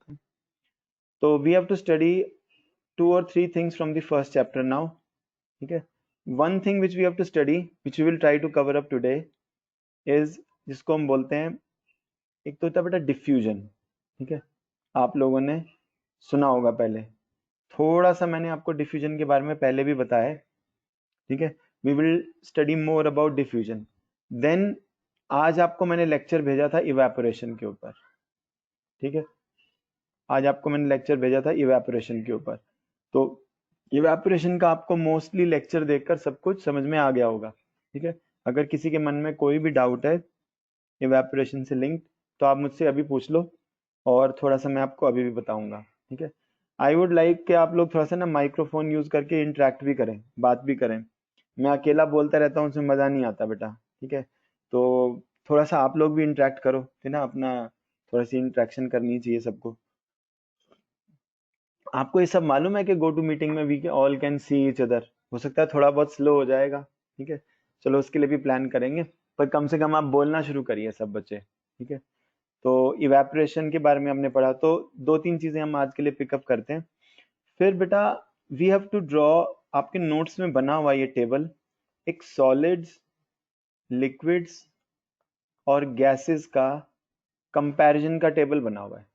बताता हूँ। तो we have to study 2 or 3 things from the first chapter now. ठीक है, one thing which we have to study, which we will try to cover up today, is जिसको हम बोलते हैं, एक तो होता है बेटा डिफ्यूजन। ठीक है, आप लोगों ने सुना होगा पहले, थोड़ा सा मैंने आपको डिफ्यूजन के बारे में पहले भी बताया है। ठीक है, we will study more about diffusion. Then आज आपको मैंने लेक्चर भेजा था इवेपोरेशन के ऊपर। ठीक है, आज आपको मैंने लेक्चर भेजा था इवेपोरेशन के ऊपर। तो इवेपोरेशन का आपको मोस्टली लेक्चर देखकर सब कुछ समझ में आ गया होगा। ठीक है, अगर किसी के मन में कोई भी डाउट है इवेपोरेशन से लिंक्ड, तो आप मुझसे अभी पूछ लो और थोड़ा सा मैं आपको अभी भी बताऊंगा। ठीक है, आई वुड लाइक कि आप लोग थोड़ा सा ना माइक्रोफोन यूज करके इंटरेक्ट भी करें, बात भी करें। मैं अकेला बोलता रहता हूँ, उसमें मजा नहीं आता बेटा। ठीक है, तो थोड़ा सा आप लोग भी इंटरेक्ट करो, है ना, अपना थोड़ा सी इंटरेक्शन करनी चाहिए सबको। आपको ये सब मालूम है कि गो टू मीटिंग में we all can see each other. हो सकता है थोड़ा बहुत स्लो हो जाएगा। ठीक है, चलो उसके लिए भी प्लान करेंगे, पर कम से कम आप बोलना शुरू करिए सब बच्चे। ठीक है, तो इवेपोरेशन के बारे में हमने पढ़ा, तो 2-3 चीजें हम आज के लिए पिकअप करते हैं। फिर बेटा वी हैव टू ड्रॉ, आपके नोट्स में बना हुआ ये टेबल, एक सॉलिड्स, लिक्विड्स और गैसेस का कंपैरिजन का टेबल बना हुआ है।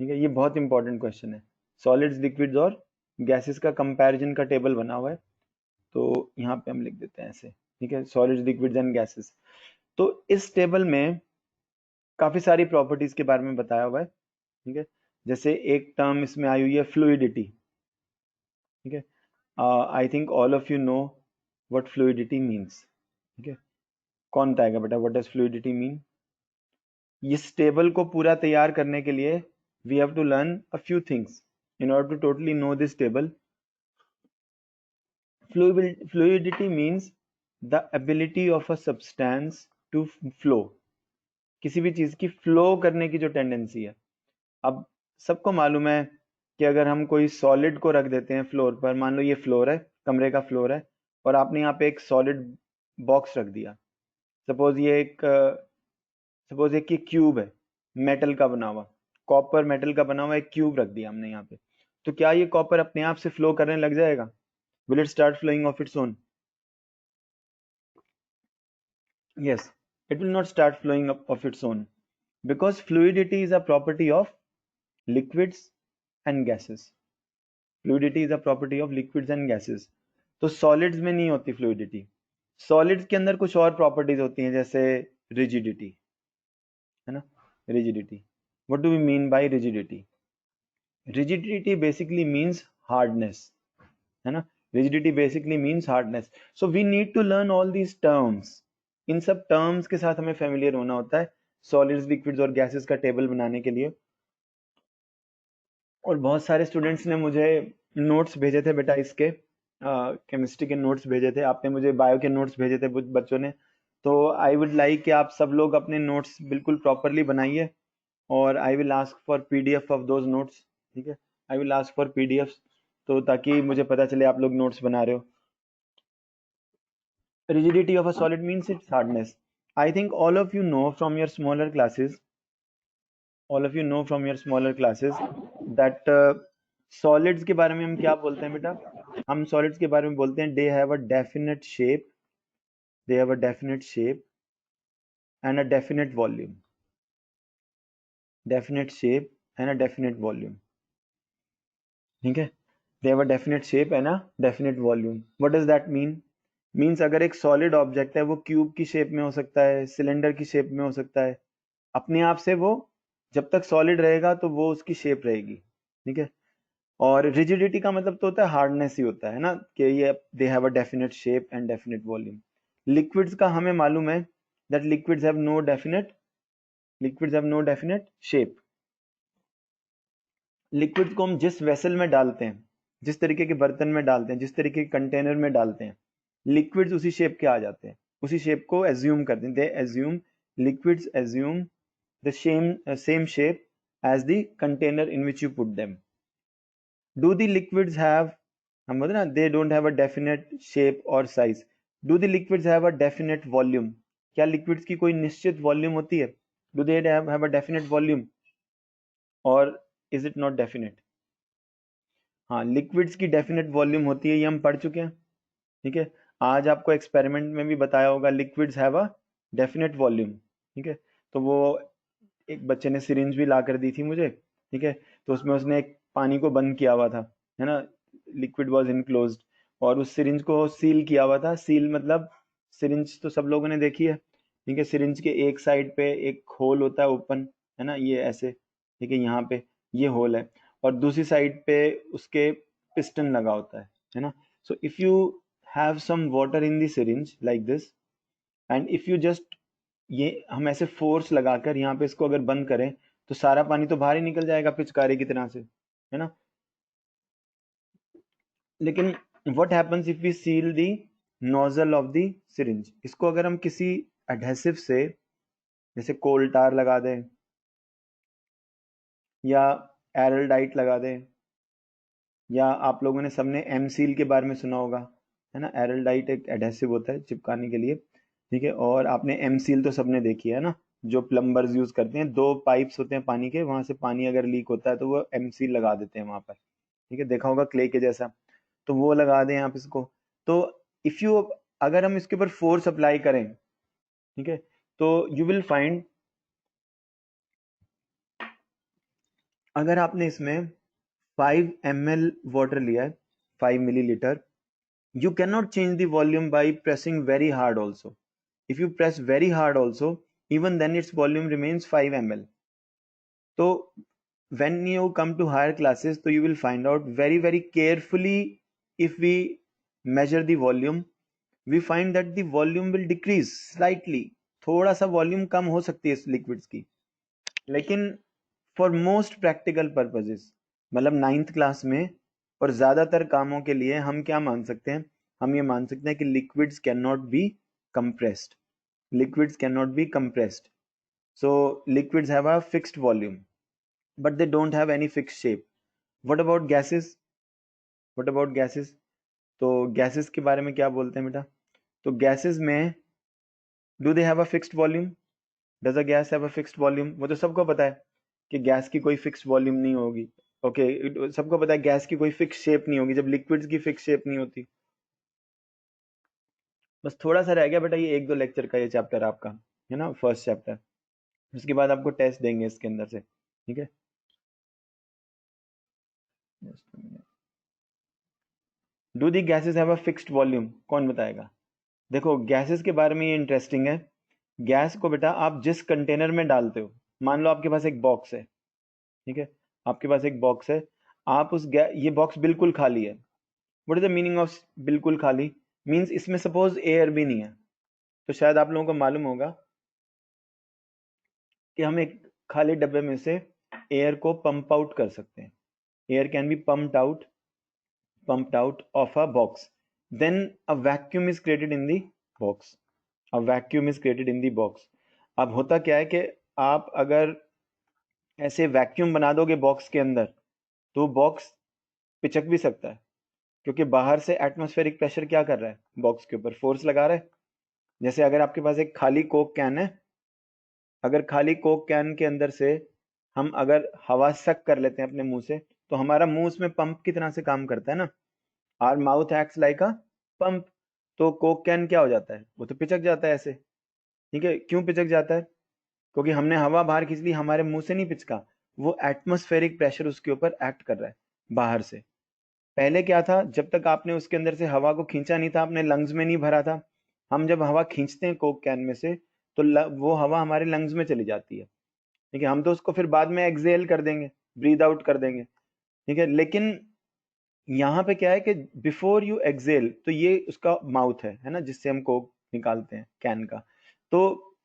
ठीक है, ये बहुत इंपॉर्टेंट क्वेश्चन है। सॉलिड्स, लिक्विड्स और गैसेस का कंपैरिजन का टेबल बना हुआ है, तो यहाँ पे हम लिख देते हैं ऐसे। ठीक है, सॉलिड्स, लिक्विड्स एंड गैसेस। तो इस टेबल में काफी सारी प्रॉपर्टीज के बारे में बताया हुआ है। ठीक है, जैसे एक टर्म इसमें आई हुई है फ्लूइडिटी। ठीक है, I think all of you know what fluidity means. ठीक है, कौन बताएगा बेटा व्हाट डज फ्लूइडिटी मीन? इस टेबल को पूरा तैयार करने के लिए we have to learn a few things in order to totally know this table. Fluidity means the ability of a substance to flow, किसी भी चीज की फ्लो करने की जो टेंडेंसी है। अब सबको मालूम है कि अगर हम कोई सॉलिड को रख देते हैं फ्लोर पर, मान लो ये फ्लोर है, कमरे का फ्लोर है, और आपने यहाँ पे एक सॉलिड बॉक्स रख दिया। सपोज एक ये क्यूब है, मेटल का बना हुआ, कॉपर मेटल का बना हुआ एक क्यूब रख दिया हमने यहाँ पे। तो क्या ये कॉपर अपने आप से फ्लो करने लग जाएगा? Will it start flowing of its own? Yes, it will not start flowing up of its own, because fluidity is a property of liquids and gases. Fluidity is a property of liquids and gases. तो solids में नहीं होती fluidity. Solids के अंदर कुछ और properties होती हैं, जैसे rigidity, है ना? Rigidity. What do we mean by rigidity? Rigidity basically means hardness, है ना? Rigidity basically means hardness. So we need to learn all these terms. इन सब टर्म्स के साथ हमें फेमिलियर होना होता है सॉलिड्स, लिक्विड्स और गैसेस का टेबल बनाने के लिए। और बहुत सारे स्टूडेंट्स ने मुझे नोट्स भेजे थे बेटा, इसके केमिस्ट्री के नोट्स भेजे थे, आपने मुझे बायो के नोट्स भेजे थे बच्चों ने। तो आई वुड लाइक कि आप सब लोग अपने नोट्स बिल्कुल प्रॉपरली बनाइए, और I will ask for PDF of those notes. ठीक है, I will ask for PDF, तो ताकि मुझे पता चले आप लोग नोट्स बना रहे हो। Rigidity of a solid means its hardness. I think all of you know from your smaller classes, that solids के बारे में हम क्या बोलते हैं बेटा? हम solids के बारे में बोलते हैं they have a definite shape, and a definite volume. Definite shape and a definite volume. ठीक है, they have a definite shape and a definite volume. What does that mean? Means अगर एक सॉलिड ऑब्जेक्ट है, वो cube की shape में हो सकता है, सिलेंडर की शेप में हो सकता है, अपने आप से वो जब तक सॉलिड रहेगा तो वो उसकी शेप रहेगी। ठीक है, और रिजिडिटी का मतलब तो होता है हार्डनेस ही होता है ना, कि ये they have a definite shape and definite volume. Liquids का हमें मालूम है that liquids have no definite shape. Liquids को हम जिस वेसल में डालते हैं, जिस तरीके के बर्तन में डालते हैं, जिस तरीके के कंटेनर में डालते हैं, लिक्विड्स उसी शेप के आ जाते हैं, उसी शेप को एज्यूम करते हैं। They assume, liquids assume the same shape as the container in which you put them. Do the liquids have, हम बोलते ना, they don't have a definite shape or size. Do the liquids have a definite volume? क्या liquids की कोई निश्चित volume होती है? Do they have a definite volume? और इज इट नॉट डेफिनेट? हाँ, लिक्विड्स की डेफिनेट वॉल्यूम होती है, ये हम पढ़ चुके हैं। ठीक है, आज आपको एक्सपेरिमेंट में भी बताया होगा, liquids have a definite volume. ठीक है, तो वो एक बच्चे ने सिरिंज भी ला कर दी थी मुझे। ठीक है, तो उसमें उसने एक पानी को बंद किया हुआ था, है ना, लिक्विड वॉज इनक्लोज्ड, और उस सिरिंज को सील किया हुआ था। सील मतलब सिरिंज तो सब लोगों ने देखी है। ठीक है, सिरिंज के एक साइड पे एक होल होता है ओपन, है ना, ये ऐसे। ठीक है, यहाँ पे ये होल है, और दूसरी साइड पे उसके पिस्टन लगा होता है ना। So if you have some water in the syringe like this, and if you just, ये हम ऐसे फोर्स लगाकर यहाँ पे इसको अगर बंद करें, तो सारा पानी तो बाहर ही निकल जाएगा पिचकारी की तरह से, है ना। लेकिन what happens if we seal the nozzle of the syringe, इसको अगर हम किसी एडहेसिव से, जैसे कोल टार लगा दें या एरलडाइट लगा दें, या आप लोगों ने सबने एम सील के बारे में सुना होगा, है ना, एरलडाइट एक एडहेसिव होता है चिपकाने के लिए। ठीक है, और आपने एम सील तो सबने देखी है ना, जो प्लम्बर्स यूज करते हैं, दो पाइप्स होते हैं पानी के, वहां से पानी अगर लीक होता है तो वो एम सील लगा देते हैं वहां पर। ठीक है, देखा होगा क्ले के जैसा, तो वो लगा दें आप इसको। तो इफ यू, अगर हम इसके ऊपर फोर्स अप्लाई करें, ठीक है, तो यू विल फाइंड, अगर आपने इसमें 5 ml वाटर लिया है, 5 millilitre, you cannot change the volume by pressing very hard also. If you press very hard also, even then its volume remains 5 ml. So when you come to higher classes, so you will find out very carefully, if we measure the volume, we find that the volume will decrease slightly. थोड़ा सा volume कम हो सकती है इस liquids की, लेकिन for most practical purposes, मतलब 9th class में और ज्यादातर कामों के लिए हम क्या मान सकते हैं, हम ये मान सकते हैं कि liquids can not be compressed, liquids cannot be compressed, so liquids have a fixed volume but they don't have any fixed shape. What about gases? What about gases? तो gases के बारे में क्या बोलते हैं बेटा? तो gases में do they have a fixed volume? Does a gas have a fixed volume? वो तो सबको पता है कि गैस की कोई फिक्स वॉल्यूम नहीं होगी। ओके, सबको पता है गैस की कोई फिक्स शेप नहीं होगी, जब लिक्विड्स की फिक्स शेप नहीं होती। बस थोड़ा सा रह गया बेटा, ये 1-2 लेक्चर का ये चैप्टर आपका, है ना, फर्स्ट चैप्टर। उसके बाद आपको टेस्ट देंगे इसके अंदर से। ठीक है, do the gases have a fixed volume? कौन बताएगा? देखो, गैसेस के बारे में ये इंटरेस्टिंग है। गैस को बेटा आप जिस कंटेनर में डालते हो, मान लो आपके पास एक बॉक्स है, ठीक है, आपके पास एक बॉक्स है, आप उस ये बॉक्स बिल्कुल खाली है। What is the meaning of बिल्कुल खाली? मींस इसमें सपोज एयर भी नहीं है। तो शायद आप लोगों को मालूम होगा कि हम एक खाली डब्बे में से एयर को पंप आउट कर सकते हैं। Air can be pumped out of a box, then a vacuum is created in the box. A vacuum is created in the box. अब होता क्या है कि आप अगर ऐसे वैक्यूम बना दोगे बॉक्स के अंदर, तो बॉक्स पिचक भी सकता है, क्योंकि बाहर से एटमॉस्फेरिक प्रेशर क्या कर रहा है, बॉक्स के ऊपर फोर्स लगा रहा है। जैसे अगर आपके पास एक खाली कोक कैन है, अगर खाली कोक कैन के अंदर से हम अगर हवा सक कर लेते हैं अपने मुंह से, तो हमारा मुंह उसमें पंप की तरह से काम करता है ना। Are mouth acts like a pump. तो कोक कैन क्या हो जाता है, वो तो पिचक जाता है ऐसे। ठीक है, क्यों पिचक जाता है? क्योंकि हमने हवा बाहर खींच ली, हमारे मुंह से नहीं पिचका, वो एटमॉस्फेरिक प्रेशर उसके ऊपर एक्ट कर रहा है बाहर से। पहले क्या था, जब तक आपने उसके अंदर से हवा को खींचा नहीं था, अपने लंग्स में नहीं भरा था, हम जब हवा खींचते हैं कोक कैन में से, तो वो हवा हमारे लंग्स में चली जाती है। ठीक है, हम तो उसको फिर बाद में एक्सेल कर देंगे, ब्रीद आउट कर देंगे। ठीक है, लेकिन यहाँ पे क्या है कि बिफोर यू एक्सेल, तो ये उसका माउथ है ना, जिससे हम कोक निकालते हैं कैन का। तो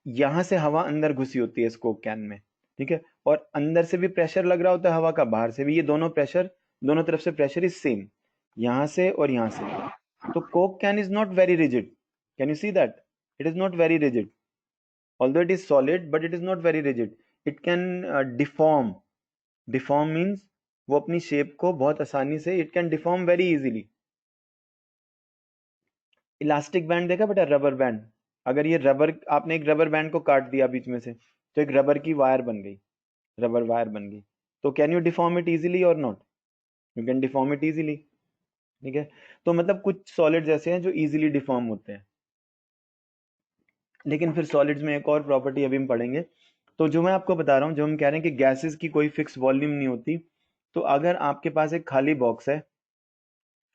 यहाँ से हवा अंदर घुसी होती है इस कोक कैन में। ठीक है, और अंदर से भी प्रेशर लग रहा होता है हवा का, बाहर से भी, ये दोनों प्रेशर, दोनों तरफ से प्रेशर इज सेम, यहाँ से और यहाँ से। तो Coke can is not very rigid. Can you see that? It is not very rigid, although it is solid but it is not very rigid. It can deform means वो अपनी shape को बहुत आसानी से, it can deform very easily. Elastic band देखा बेटा, rubber band, अगर ये रबर, आपने एक रबर बैंड को काट दिया बीच में से, तो एक रबर की वायर बन गई, रबर वायर बन गई। तो can you deform it easily or not? You can deform it easily, ठीक है। तो मतलब कुछ सॉलिड्स ऐसे हैं जो इजीली डिफॉर्म होते हैं, लेकिन फिर सॉलिड्स में एक और प्रॉपर्टी अभी हम पढ़ेंगे। तो जो मैं आपको बता रहा हूँ, जो हम कह रहे हैं कि गैसेस की कोई फिक्स वॉल्यूम नहीं होती, तो अगर आपके पास एक खाली बॉक्स है,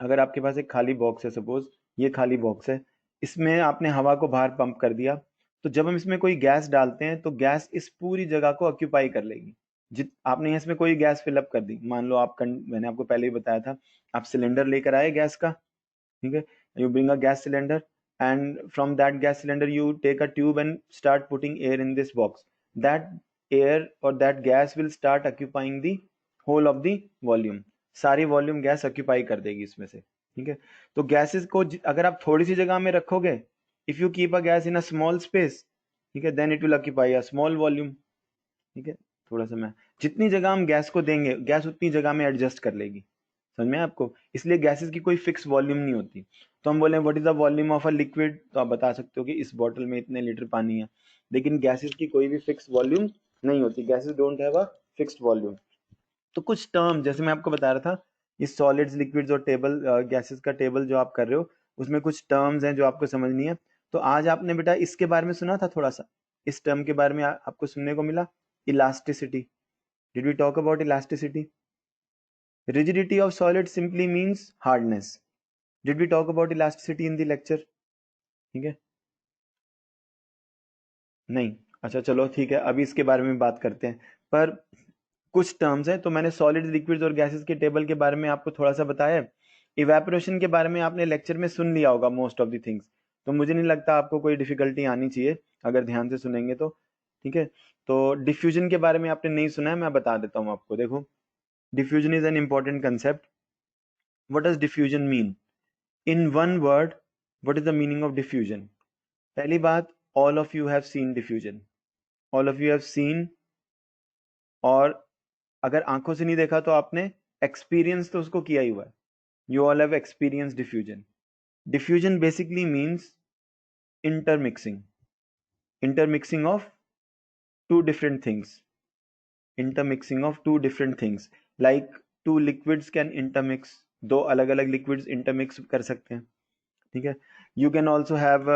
अगर आपके पास एक खाली बॉक्स है, सपोज ये खाली बॉक्स है, इसमें आपने हवा को बाहर पंप कर दिया, तो जब हम इसमें कोई गैस डालते हैं तो गैस इस पूरी जगह को ऑक्यूपाई कर लेगी। जित आपने इसमें कोई गैस फिलअप कर दी, मान लो मैंने आपको पहले ही बताया था, आप सिलेंडर लेकर आए गैस का, ठीक है, you bring a gas cylinder and from that gas cylinder you take a tube and start putting air in this box. That air or that gas will start occupying the whole of the volume, सारी volume gas occupy कर देगी इसमें से, ठीक है। तो gases को अगर आप थोड़ी सी जगह में रखोगे, if you keep a gas in a small space, ठीक है, then it will occupy a small volume, ठीक है। थोड़ा सा मैं, जितनी जगह हम गैस को देंगे गैस उतनी जगह में एडजस्ट कर लेगी, समझ में आपको? इसलिए गैसेस की कोई फिक्स वॉल्यूम नहीं होती। तो हम बोले what is the volume of a liquid, तो आप बता सकते हो कि इस बॉटल में इतने लीटर पानी है, लेकिन गैसेस की कोई भी फिक्स वॉल्यूम नहीं होती, gases don't have a fixed volume. तो कुछ टर्म जैसे मैं आपको बता रहा था, ये सॉलिड्स लिक्विड्स और टेबल गैसेस का टेबल जो आप कर रहे हो, उसमें कुछ टर्म्स हैं जो आपको समझनी है। तो आज आपने बेटा इसके बारे में सुना था थोड़ा सा, इस टर्म के बारे में आपको सुनने को मिला, elasticity. Did we talk about elasticity? Rigidity of solid simply means hardness. Did we talk about elasticity in the lecture? ठीक है, नहीं, अच्छा चलो ठीक है, अभी इसके बारे में बात करते हैं। पर कुछ टर्म्स हैं, तो मैंने सॉलिड लिक्विड्स और गैसेस के टेबल के बारे में आपको थोड़ा सा बताया। इवेपोरेशन के बारे में आपने लेक्चर में सुन लिया होगा मोस्ट ऑफ द थिंग्स, तो मुझे नहीं लगता आपको कोई डिफिकल्टी आनी चाहिए अगर ध्यान से सुनेंगे तो, ठीक है। तो डिफ्यूजन के बारे में आपने नहीं सुना है, मैं बता देता हूँ आपको। देखो, diffusion is an important concept. What does diffusion mean? In one word, what is the meaning of diffusion? पहली बात, all of you have seen diffusion. All of you have seen, और अगर आंखों से नहीं देखा तो आपने एक्सपीरियंस तो उसको किया ही हुआ है। You all have experienced diffusion. Diffusion basically means intermixing. Intermixing of two different things. Intermixing of two different things. Like two liquids can intermix. दो अलग अलग liquids intermix कर सकते हैं, ठीक है। You can also have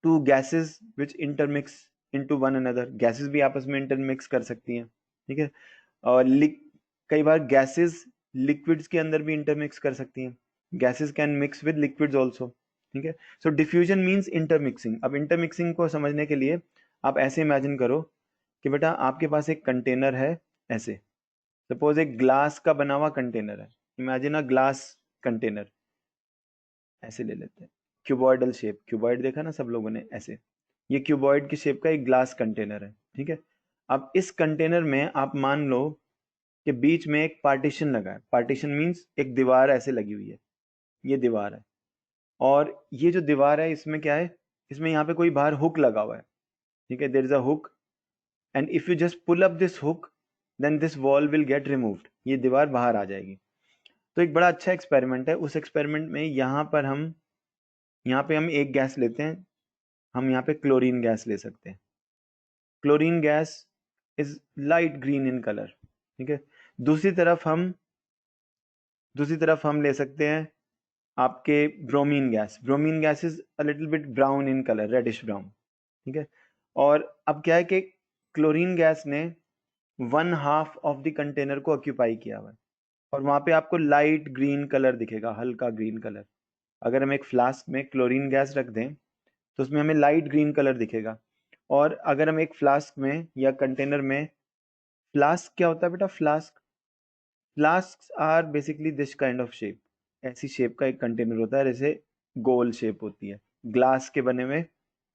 two gases which intermix into one another, gases भी आपस में इंटरमिक्स कर सकती हैं, ठीक है। और कई बार गैसेस लिक्विड्स के अंदर भी इंटरमिक्स कर सकती हैं, gases can mix with liquids also, ठीक है। So diffusion means intermixing. अब इंटरमिक्सिंग को समझने के लिए आप ऐसे इमेजिन करो कि बेटा आपके पास एक कंटेनर है, ऐसे सपोज एक ग्लास का बना हुआ कंटेनर है, इमेजिन अ ग्लास कंटेनर, ऐसे ले लेते हैं, क्यूबॉइडल शेप, क्यूबॉइड देखा ना सब लोगों ने, ऐसे ये क्यूबॉइड की शेप का एक ग्लास कंटेनर है, ठीक है। अब इस कंटेनर में आप मान लो कि बीच में एक पार्टीशन लगा है, पार्टीशन मीन्स एक दीवार ऐसे लगी हुई है, ये दीवार है, और ये जो दीवार है इसमें क्या है, इसमें यहाँ पे कोई बाहर हुक लगा हुआ है, ठीक है, there is a hook, and if you just pull up this hook then this wall will get removed, ये दीवार बाहर आ जाएगी। तो एक बड़ा अच्छा एक्सपेरिमेंट है, उस एक्सपेरिमेंट में यहाँ पे हम एक गैस लेते हैं, हम यहाँ पे क्लोरीन गैस ले सकते हैं। Chlorine gas is light green in colour, ठीक है। दूसरी तरफ हम ले सकते हैं आपके bromine gas, bromine gas is a little bit brown in colour, reddish brown, ठीक है। और अब क्या है कि क्लोरीन गैस ने 1/2 ऑफ द कंटेनर को ऑक्यूपाई किया हुआ है, और वहां पे आपको लाइट ग्रीन कलर दिखेगा, हल्का ग्रीन कलर। अगर हम एक फ्लास्क में क्लोरीन गैस रख दें तो उसमें हमें लाइट ग्रीन कलर दिखेगा, और अगर हम एक फ्लास्क में या कंटेनर में, फ्लास्क क्या होता है बेटा? Flask are basically this kind of shape, ऐसी शेप का एक कंटेनर होता है, जैसे गोल शेप होती है, ग्लास के बने हुए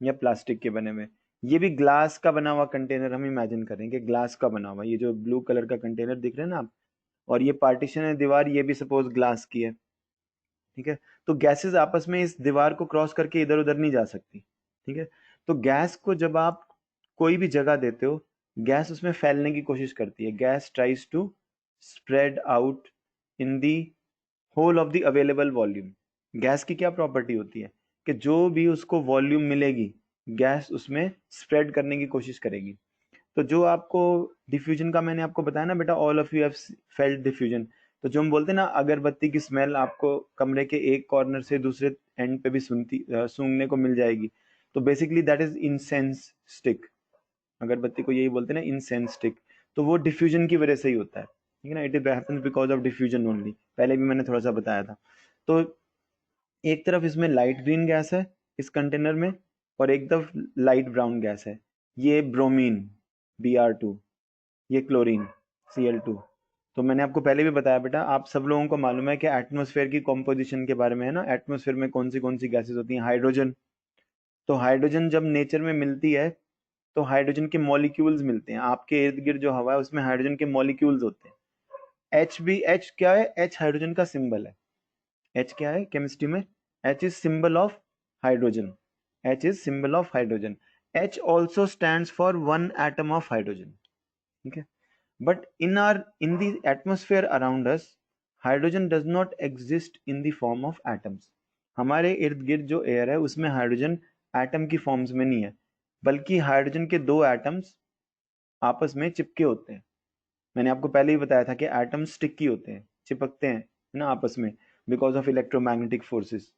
या प्लास्टिक के बने हुए। ये भी ग्लास का बना हुआ कंटेनर हम इमेजिन करेंगे, ग्लास का बना हुआ, ये जो ब्लू कलर का कंटेनर दिख रहे हैं ना आप, और ये पार्टीशन है दीवार, ये भी सपोज ग्लास की है, ठीक है। तो गैसेस आपस में इस दीवार को क्रॉस करके इधर उधर नहीं जा सकती, ठीक है। तो गैस को जब आप कोई भी जगह देते हो, गैस उसमें फैलने की कोशिश करती है, gas tries to spread out in the whole of the available volume. Gas की क्या प्रॉपर्टी होती है कि जो भी उसको वॉल्यूम मिलेगी, गैस उसमें स्प्रेड करने की कोशिश करेगी। तो जो आपको डिफ्यूजन का मैंने आपको बताया ना बेटा, all of you have felt diffusion, तो जो हम बोलते हैं ना अगरबत्ती की स्मेल आपको कमरे के एक कॉर्नर से दूसरे एंड पे भी सूंघने को मिल जाएगी, तो basically that is incense stick. अगरबत्ती को यही बोलते हैं ना, इंसेंस स्टिक। तो वो डिफ्यूजन की वजह से ही होता है, ठीक है ना, it is happens because of diffusion only. पहले भी मैंने थोड़ा सा बताया था। तो एक तरफ इसमें लाइट ग्रीन गैस है इस कंटेनर में, और एक तरफ लाइट ब्राउन गैस है, ये ब्रोमीन Br2, ये क्लोरीन Cl2। तो मैंने आपको पहले भी बताया बेटा, आप सब लोगों को मालूम है कि एटमॉस्फेयर की कॉम्पोजिशन के बारे में, है ना, एटमॉस्फेयर में कौन सी गैसेस होती हैं, हाइड्रोजन। तो हाइड्रोजन जब नेचर में मिलती है तो हाइड्रोजन के मॉलिक्यूल्स मिलते हैं, आपके इर्द गिर्द जो हवा है उसमें हाइड्रोजन के मॉलिक्यूल्स होते हैं। एच क्या है, एच हाइड्रोजन का सिंबल है। एच क्या है केमिस्ट्री में, H is symbol of hydrogen, H is symbol of hydrogen. H also stands for one atom of hydrogen, ठीक है। But in the atmosphere around us, hydrogen does not exist in the form of atoms। हमारे इर्द गिर्द जो air है उसमें hydrogen atom की forms में नहीं है, बल्कि हाइड्रोजन के दो एटम्स आपस में चिपके होते हैं। मैंने आपको पहले ही बताया था कि एटम्स स्टिकी होते हैं, चिपकते हैं, है ना, आपस में, बिकॉज ऑफ इलेक्ट्रोमैग्नेटिक फोर्सेस।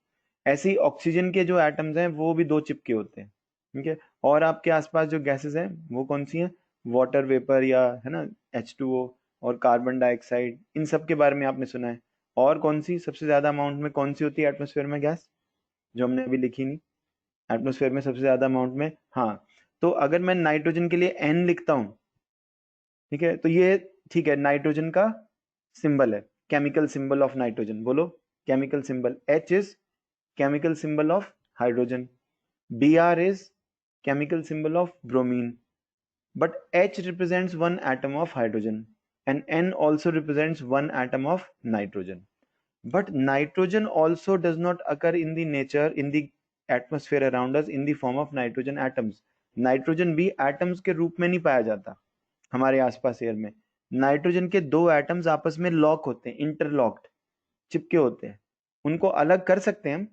ऐसे ही ऑक्सीजन के जो एटम्स हैं वो भी दो चिपके होते हैं, ठीक है। और आपके आसपास जो गैसेस हैं वो कौन सी हैं, वाटर वेपर, या है ना H2O, और कार्बन डाइऑक्साइड, इन सब के बारे में आपने सुना है। और कौन सी सबसे ज्यादा अमाउंट में कौन सी होती है एटमोस्फेयर में गैस, जो हमने अभी लिखी नहीं, एटमोस्फेयर में सबसे ज्यादा अमाउंट में, हाँ। तो अगर मैं नाइट्रोजन के लिए N लिखता हूँ, ठीक है, तो ये ठीक है, नाइट्रोजन का सिंबल है, केमिकल सिंबल ऑफ नाइट्रोजन, बोलो chemical symbol. H is chemical symbol of hydrogen, Br is chemical symbol of bromine, but H represents one atom of hydrogen and N also represents one atom of nitrogen. But nitrogen also does not occur in the nature, in the atmosphere around us in the form of nitrogen atoms। Nitrogen भी atoms के रूप में नहीं पाया जाता हमारे आसपास air में। नाइट्रोजन के दो एटम्स आपस में लॉक होते हैं, इंटरलॉक्ड, चिपके होते हैं। उनको अलग कर सकते हैं हम,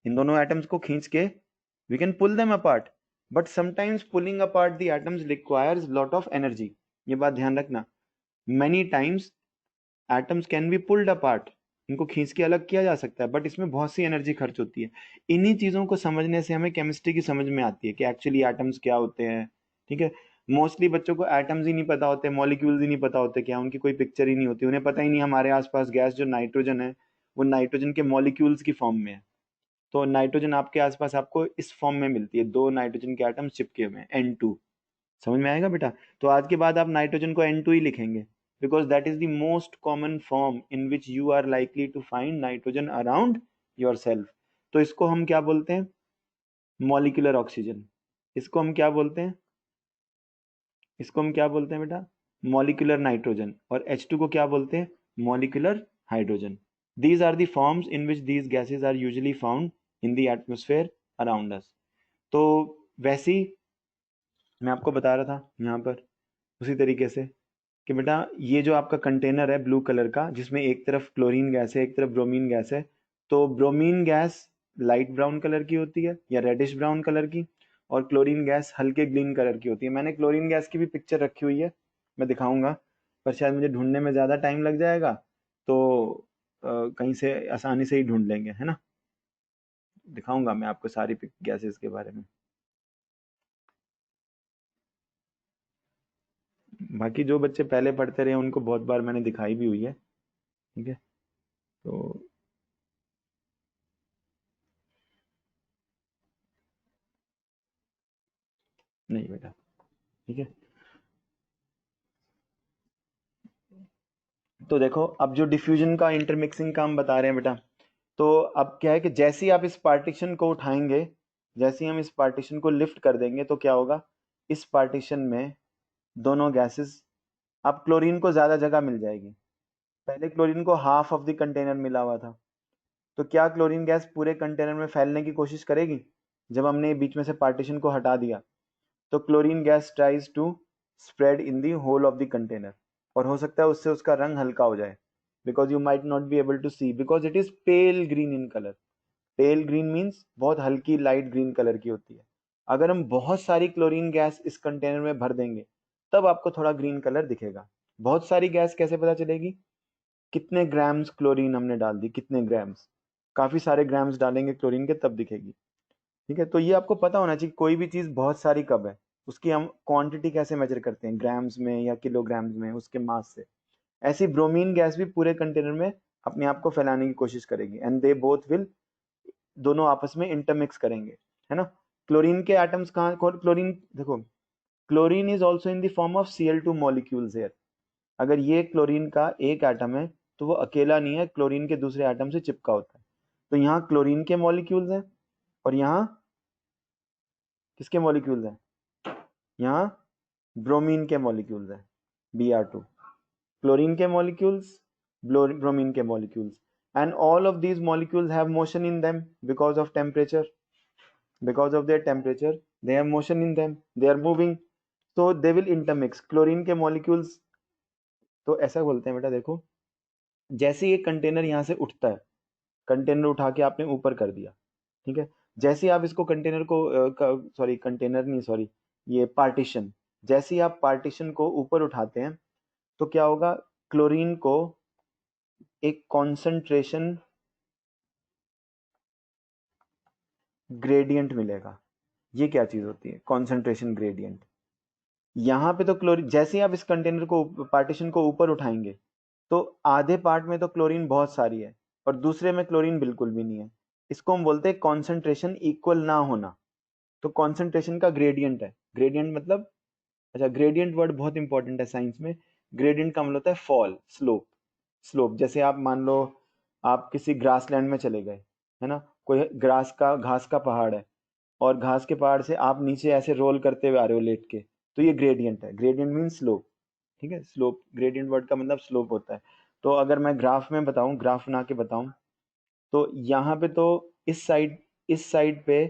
इन दोनों एटम्स को खींच के we can pull them apart, but sometimes pulling apart the atoms requires lot of energy। ये बात ध्यान रखना, many times atoms can be pulled apart, इनको खींच के अलग किया जा सकता है, बट इसमें बहुत सी एनर्जी खर्च होती है। इन्हीं चीजों को समझने से हमें केमिस्ट्री की समझ में आती है कि एक्चुअली एटम्स क्या होते हैं, ठीक है। मोस्टली बच्चों को एटम्स ही नहीं पता होते, मॉलिक्यूल्स ही नहीं पता होते, क्या उनकी कोई पिक्चर ही नहीं होती, उन्हें पता ही नहीं हमारे आसपास गैस जो नाइट्रोजन है वो नाइट्रोजन के मॉलिक्यूल्स की फॉर्म में है। तो नाइट्रोजन आपके आसपास आपको इस फॉर्म में मिलती है, दो नाइट्रोजन के एटम्स चिपके हुए हैं, N2। समझ में आएगा बेटा? तो आज के बाद आप नाइट्रोजन को N2 ही लिखेंगे, because that is the most common form in which you are likely to find nitrogen around yourself. तो इसको हम क्या बोलते हैं, मॉलिक्यूलर ऑक्सीजन। इसको हम क्या बोलते हैं, इसको हम क्या बोलते हैं बेटा, मॉलिक्यूलर नाइट्रोजन। और H2 को क्या बोलते हैं, molecular hydrogen. These are the forms in which these gases are usually found in the atmosphere around us। तो वैसे ही मैं आपको बता रहा था यहाँ पर उसी तरीके से कि बेटा ये जो आपका कंटेनर है ब्लू कलर का, जिसमें एक तरफ क्लोरीन गैस है एक तरफ ब्रोमीन गैस है, तो bromine gas light brown colour की होती है या रेडिश ब्राउन कलर की, और क्लोरीन गैस हल्के ग्रीन कलर की होती है। मैंने क्लोरीन गैस की भी पिक्चर रखी हुई है, मैं दिखाऊंगा, पर शायद मुझे ढूंढने में ज़्यादा टाइम लग जाएगा, तो कहीं से आसानी से ही ढूंढ लेंगे, है ना। दिखाऊंगा मैं आपको सारी गैसेस के बारे में। बाकी जो बच्चे पहले पढ़ते रहे उनको बहुत बार मैंने दिखाई भी हुई है, ठीक है। तो नहीं बेटा, ठीक है। तो देखो अब जो डिफ्यूजन का इंटरमिक्सिंग का हम बता रहे हैं बेटा, तो अब क्या है कि जैसे ही आप इस पार्टीशन को उठाएंगे, जैसे ही हम इस पार्टीशन को लिफ्ट कर देंगे तो क्या होगा, इस पार्टीशन में दोनों गैसेस, अब क्लोरीन को ज्यादा जगह मिल जाएगी। पहले क्लोरीन को हाफ ऑफ द कंटेनर मिला हुआ था, तो क्या क्लोरीन गैस पूरे कंटेनर में फैलने की कोशिश करेगी? जब हमने बीच में से पार्टीशन को हटा दिया तो chlorine gas tries to spread in the whole of the container, और हो सकता है उससे उसका रंग हल्का हो जाए, because you might not be able to see, because it is pale green in colour. Pale green means बहुत हल्की लाइट ग्रीन कलर की होती है। अगर हम बहुत सारी क्लोरीन गैस इस कंटेनर में भर देंगे तब आपको थोड़ा ग्रीन कलर दिखेगा। बहुत सारी गैस कैसे पता चलेगी? कितने ग्राम्स क्लोरीन हमने डाल दी, कितने ग्राम्स, काफी सारे ग्राम्स डालेंगे क्लोरीन के तब दिखेगी। ठीक है, तो ये आपको पता होना चाहिए कोई भी चीज बहुत सारी कब है, उसकी हम क्वांटिटी कैसे मेजर करते हैं, ग्राम्स में या किलोग्राम्स में, उसके मास से। ऐसी ब्रोमीन गैस भी पूरे कंटेनर में अपने आप को फैलाने की कोशिश करेगी, एंड दे बोथ विल, दोनों आपस में इंटरमिक्स करेंगे, है ना। क्लोरीन के एटम्स कहाँ, क्लोरीन देखो, chlorine is also in the form of Cl2 molecules here. अगर ये क्लोरीन का एक एटम है तो वो अकेला नहीं है, क्लोरीन के दूसरे एटम से चिपका होता है। तो यहाँ क्लोरीन के मॉलिक्यूल्स हैं और यहाँ किसके मॉलिक्यूल्स हैं, यहाँ ब्रोमीन के मॉलिक्यूल्स हैं, Br2। क्लोरीन के मॉलिक्यूल्स, ब्रोमीन के molecules, and all of these molecules have motion in them because of temperature, because of their temperature they have motion in them, they are moving, so they will intermix। Chlorine के molecules, तो ऐसा बोलते हैं बेटा, देखो जैसे ये container यहाँ से उठता है, कंटेनर उठा के आपने ऊपर कर दिया, ठीक है, जैसे ही आप इसको कंटेनर को, सॉरी कंटेनर नहीं, सॉरी ये पार्टीशन, जैसे ही आप पार्टीशन को ऊपर उठाते हैं तो क्या होगा, क्लोरीन को एक कॉन्सेंट्रेशन ग्रेडियंट मिलेगा। ये क्या चीज होती है कॉन्सेंट्रेशन ग्रेडियंट? यहाँ पे तो क्लोरीन, जैसे ही आप इस कंटेनर को, पार्टीशन को ऊपर उठाएंगे तो आधे पार्ट में तो क्लोरीन बहुत सारी है और दूसरे में क्लोरीन बिल्कुल भी नहीं है। इसको हम बोलते हैं कॉन्सेंट्रेशन इक्वल ना होना। तो कॉन्सेंट्रेशन का ग्रेडियंट है, ग्रेडियंट मतलब, अच्छा ग्रेडियंट वर्ड बहुत इंपॉर्टेंट है साइंस में। ग्रेडियंट का मतलब होता है फॉल, स्लोप। स्लोप जैसे आप मान लो आप किसी ग्रासलैंड में चले गए, है ना, कोई घास का पहाड़ है और घास के पहाड़ से आप नीचे ऐसे रोल करते हुए आ रहे हो लेट के, तो ये ग्रेडियंट है। ग्रेडियंट मीन स्लोप, ठीक है, स्लोप, ग्रेडियंट वर्ड का मतलब स्लोप होता है। तो अगर मैं ग्राफ में बताऊं, ग्राफ बना के बताऊं, तो यहाँ पे तो इस साइड पे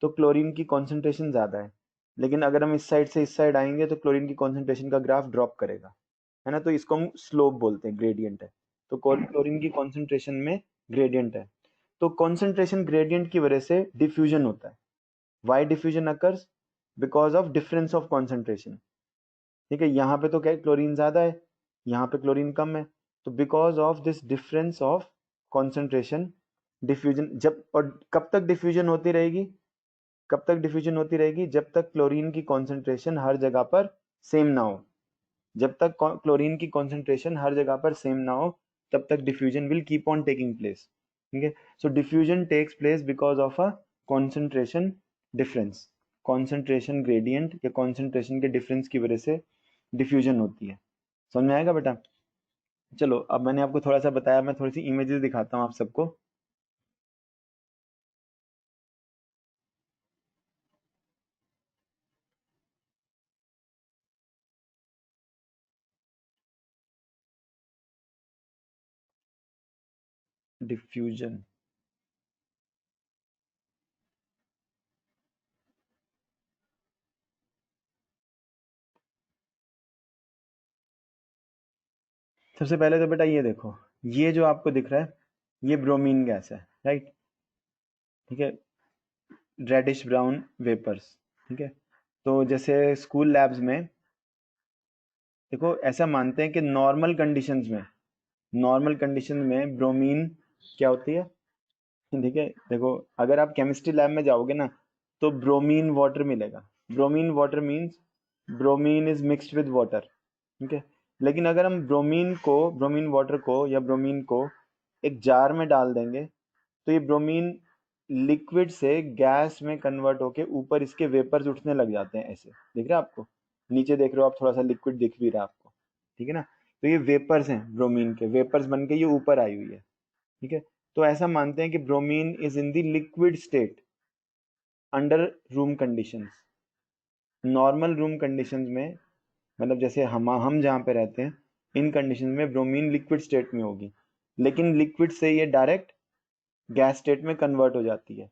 तो क्लोरीन की कॉन्सेंट्रेशन ज़्यादा है, लेकिन अगर हम इस साइड से इस साइड आएंगे तो क्लोरीन की कॉन्सेंट्रेशन का ग्राफ ड्रॉप करेगा, है ना। तो इसको हम स्लोप बोलते हैं, ग्रेडियंट है। तो क्लोरीन की कॉन्सेंट्रेशन में ग्रेडियंट है। तो कॉन्सेंट्रेशन ग्रेडियंट की वजह से डिफ्यूजन होता है। Why diffusion occurs? Because of difference of concentration. ठीक है, यहाँ पे तो क्या है, क्लोरीन ज़्यादा है, यहाँ पे क्लोरीन कम है, तो because of this difference of concentration diffusion. जब, और कब तक डिफ्यूजन होती रहेगी, कब तक डिफ्यूजन होती रहेगी, जब तक क्लोरीन की कॉन्सेंट्रेशन हर जगह पर सेम ना हो। जब तक क्लोरीन की कॉन्सेंट्रेशन हर जगह पर सेम ना हो तब तक diffusion will keep on taking place. ठीक है, so diffusion takes place because of a concentration difference, concentration gradient या कॉन्सेंट्रेशन के डिफरेंस की वजह से डिफ्यूजन होती है। समझ में आएगा बेटा? चलो अब मैंने आपको थोड़ा सा बताया, मैं थोड़ी सी इमेजेस दिखाता हूँ आप सबको। डिफ्यूजन, सबसे पहले तो बेटा ये देखो, ये जो आपको दिख रहा है ये ब्रोमीन गैस है, राइट, ठीक है, रेडिश ब्राउन वेपर्स, ठीक है। तो जैसे स्कूल लैब्स में देखो, ऐसा मानते हैं कि नॉर्मल कंडीशन में ब्रोमीन क्या होती है, ठीक है। देखो अगर आप केमिस्ट्री लैब में जाओगे ना तो ब्रोमीन वाटर मिलेगा। Bromine water means bromine is mixed with water, ठीक है। लेकिन अगर हम ब्रोमीन वाटर को या ब्रोमीन को एक जार में डाल देंगे तो ये ब्रोमीन लिक्विड से गैस में कन्वर्ट होके ऊपर इसके वेपर्स उठने लग जाते हैं। ऐसे दिख रहा है आपको, नीचे देख रहे हो आप, थोड़ा सा लिक्विड दिख भी रहा है आपको, ठीक है ना। तो ये वेपर्स हैं, ब्रोमीन के वेपर्स बन के ये ऊपर आई हुई है, ठीक है। तो ऐसा मानते हैं कि bromine is in the liquid state under room conditions. Normal room conditions में, मतलब जैसे हम जहाँ पे रहते हैं इन कंडीशन में ब्रोमीन लिक्विड स्टेट में होगी, लेकिन लिक्विड से ये डायरेक्ट गैस स्टेट में कन्वर्ट हो जाती है।